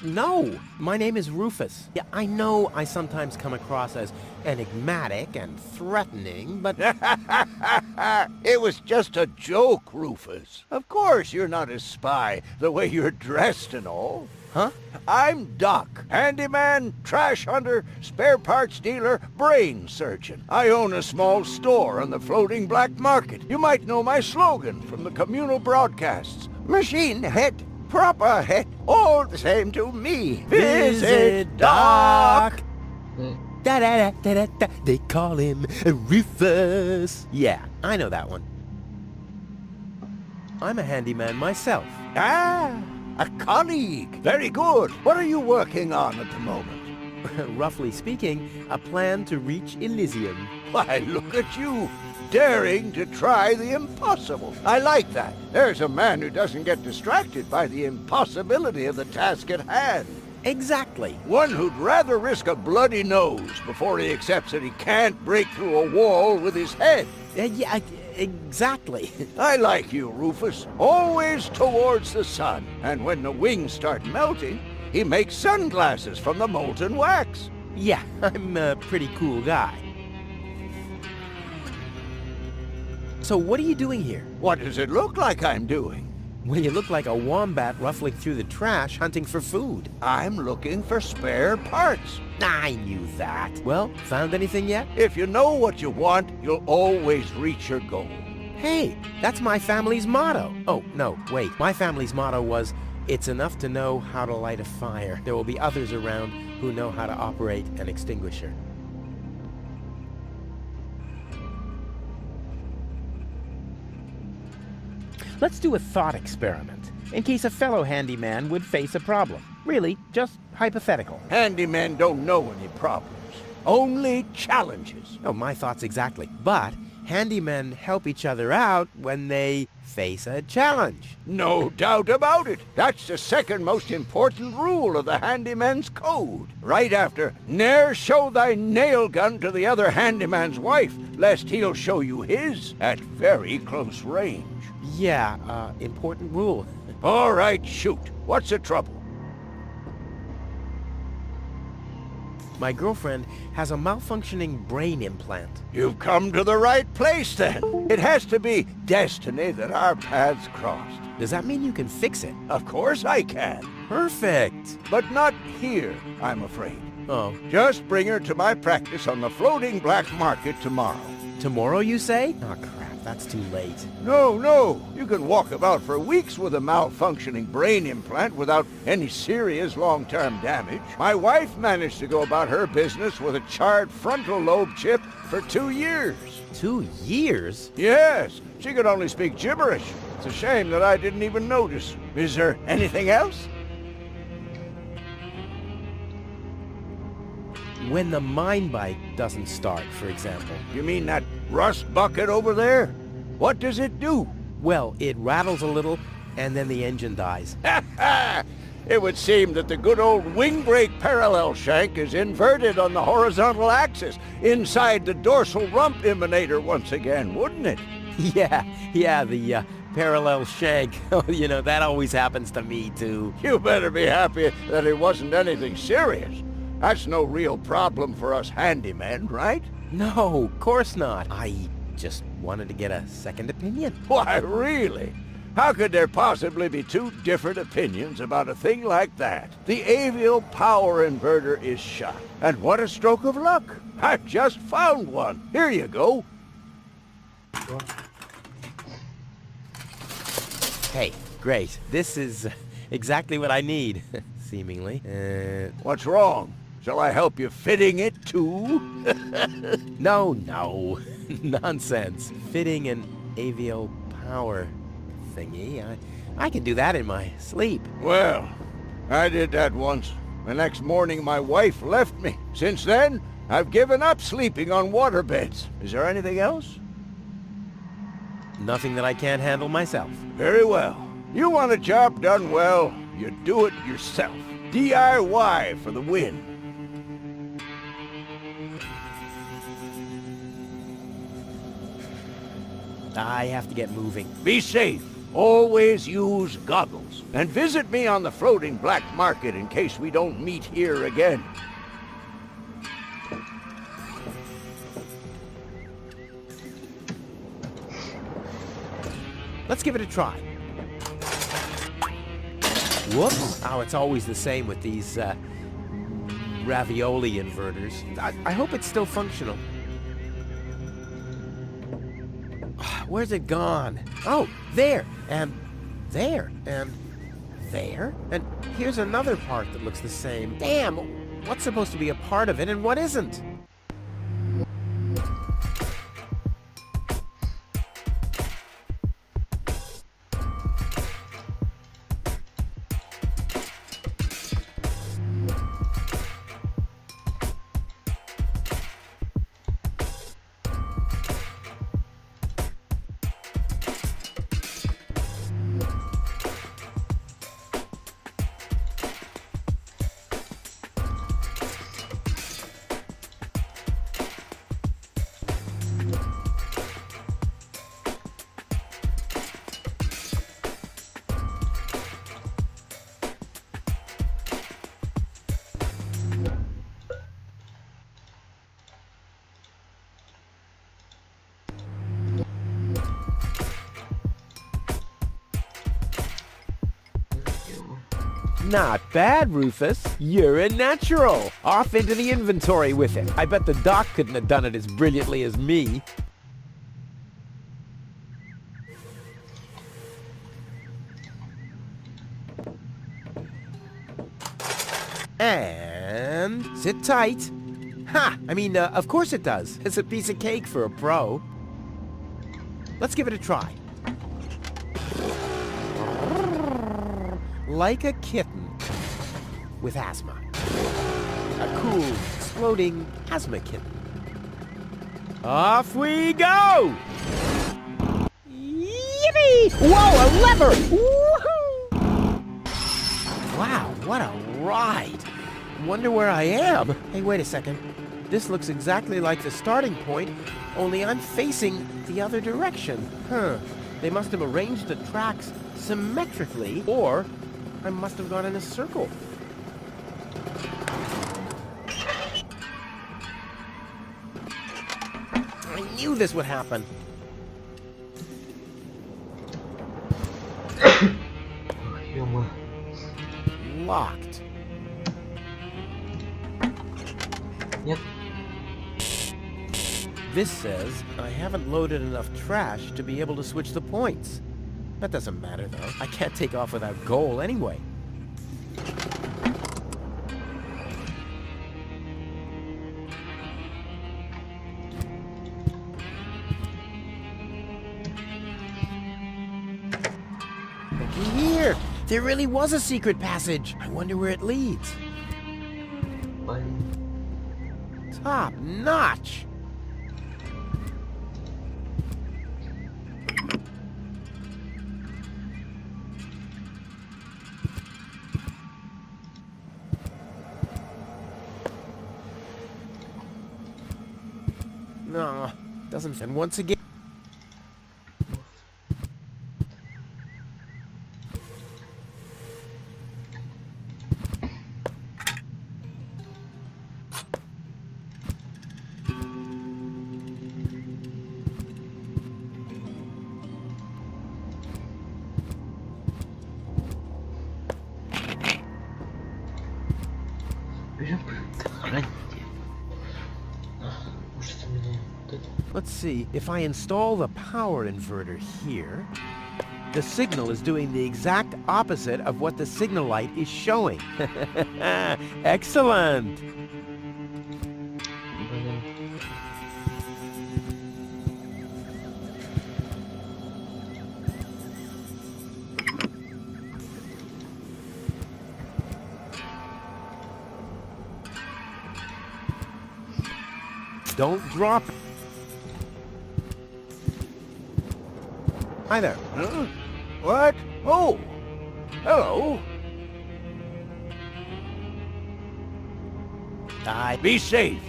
No, my name is Rufus. Yeah, I know I sometimes come across as enigmatic and threatening, but... It was just a joke, Rufus. Of course you're not a spy, the way you're dressed and all. Huh? I'm Doc, handyman, trash hunter, spare parts dealer, brain surgeon. I own a small store on the floating black market. You might know my slogan from the communal broadcasts. Machine head, proper head, all the same to me. Visit Doc! Da-da-da-da-da-da. They call him Rufus. Yeah, I know that one. I'm a handyman myself. Ah, a colleague. Very good. What are you working on at the moment? Roughly speaking, a plan to reach Elysium. Why, look at you, daring to try the impossible. I like that. There's a man who doesn't get distracted by the impossibility of the task at hand. Exactly. One who'd rather risk a bloody nose before he accepts that he can't break through a wall with his head. Yeah, exactly. I like you, Rufus. Always towards the sun. And when the wings start melting, he makes sunglasses from the molten wax. Yeah, I'm a pretty cool guy. So what are you doing here? What does it look like I'm doing? Well, you look like a wombat ruffling through the trash hunting for food. I'm looking for spare parts. I knew that. Well, found anything yet? If you know what you want, you'll always reach your goal. Hey, that's my family's motto. Oh, no, wait. My family's motto was, it's enough to know how to light a fire. There will be others around who know how to operate an extinguisher. Let's do a thought experiment, in case a fellow handyman would face a problem. Really, just hypothetical. Handymen don't know any problems, only challenges. Oh, my thoughts exactly. But handymen help each other out when they face a challenge. No doubt about it. That's the second most important rule of the handyman's code. Right after, ne'er show thy nail gun to the other handyman's wife, lest he'll show you his at very close range. Yeah, important rule. All right, shoot. What's the trouble? My girlfriend has a malfunctioning brain implant. You've come to the right place, then. It has to be destiny that our paths crossed. Does that mean you can fix it? Of course I can. Perfect. But not here, I'm afraid. Oh. Just bring her to my practice on the floating black market tomorrow. Tomorrow, you say? Oh, crap. that's too late. No, no. You can walk about for weeks with a malfunctioning brain implant without any serious long-term damage. My wife managed to go about her business with a charred frontal lobe chip for 2 years. 2 years? Yes. She could only speak gibberish. It's a shame that I didn't even notice. Is there anything else? When the mine bike doesn't start, for example. You mean that rust bucket over there? What does it do? Well, it rattles a little, and then the engine dies. Ha ha! It would seem that the good old wing brake parallel shank is inverted on the horizontal axis, inside the dorsal rump emanator once again, wouldn't it? Yeah, the parallel shank. You know, that always happens to me, too. You better be happy that it wasn't anything serious. That's no real problem for us handymen, right? No, of course not. I just wanted to get a second opinion. Why, really? How could there possibly be two different opinions about a thing like that? The avial power inverter is shot. And what a stroke of luck. I just found one. Here you go. Hey, great. This is exactly what I need, seemingly. What's wrong? Shall I help you fitting it too? No. Nonsense. Fitting an avial power thingy. I can do that in my sleep. Well, I did that once. The next morning my wife left me. Since then, I've given up sleeping on waterbeds. Is there anything else? Nothing that I can't handle myself. Very well. You want a job done well, you do it yourself. DIY for the win. I have to get moving. Be safe. Always use goggles. And visit me on the floating black market in case we don't meet here again. Let's give it a try. Whoops. Oh, it's always the same with these ravioli inverters. I hope it's still functional. Where's it gone? Oh, there, and there, and there, and here's another part that looks the same. Damn, what's supposed to be a part of it and what isn't? Not bad, Rufus. You're a natural. Off into the inventory with it. I bet the doc couldn't have done it as brilliantly as me. And sit tight. Ha! I mean, of course it does. It's a piece of cake for a pro. Let's give it a try. Like a kitten with asthma. A cool, exploding asthma kitten. Off we go! Yippee! Whoa, a lever! Woohoo! Wow, what a ride! Wonder where I am. Hey, wait a second. This looks exactly like the starting point, only I'm facing the other direction. Huh. They must have arranged the tracks symmetrically, or I must have gone in a circle. I knew this would happen. Locked. Yep. This says I haven't loaded enough trash to be able to switch the points. That doesn't matter, though. I can't take off without goal anyway. Looky here! There really was a secret passage. I wonder where it leads. Top notch! No, doesn't. And once again. Let's see, if I install the power inverter here, the signal is doing the exact opposite of what the signal light is showing. Excellent! Don't drop. Hi there. Huh? What? Oh! Hello. Be safe.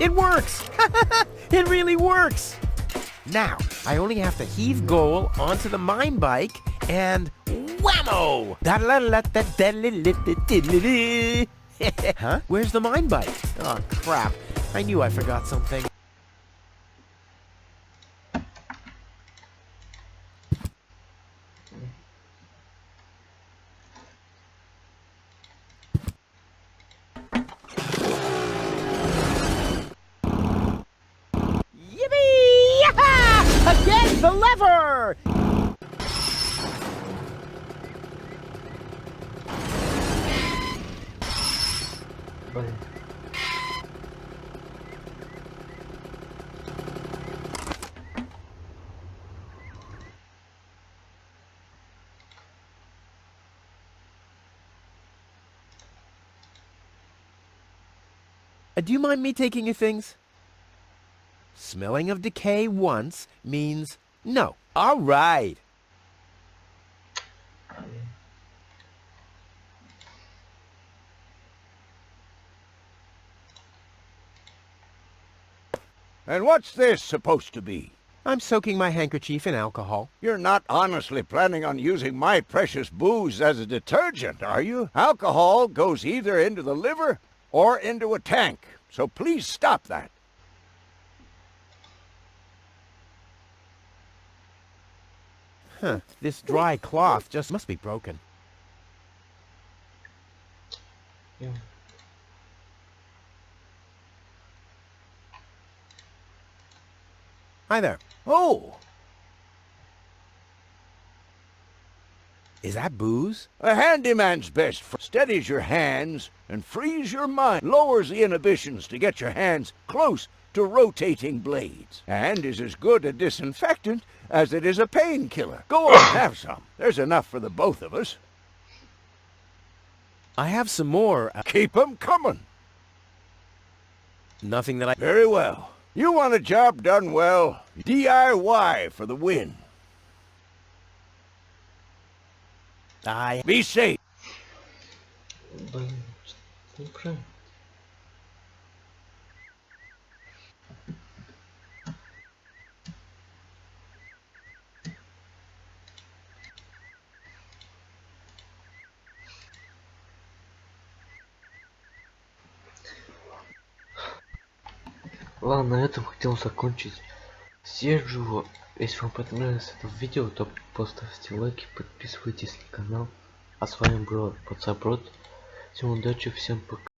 It works! It really works! Now, I only have to heave goal onto the mine bike and whammo! Huh? Where's the mine bike? Oh, crap. I knew I forgot something. Again, the lever! Do you mind me taking your things? Smelling of decay once means no. All right. And what's this supposed to be? I'm soaking my handkerchief in alcohol. You're not honestly planning on using my precious booze as a detergent, are you? Alcohol goes either into the liver or into a tank, so please stop that. Huh, this dry cloth just must be broken. Yeah. Hi there. Oh! Is that booze? A handyman's best for steadies your hands and frees your mind, lowers the inhibitions to get your hands close to rotating blades, and is as good a disinfectant as it is a painkiller. Go on, have some. There's enough for the both of us. I have some more. Keep 'em coming. Nothing that I... Very well. You want a job done well? DIY for the win. Be safe. Ладно, на этом хотел закончить серию. Если вам понравилось это видео, то поставьте лайки, подписывайтесь на канал. А с вами был Пацаброд. Всем удачи, всем пока.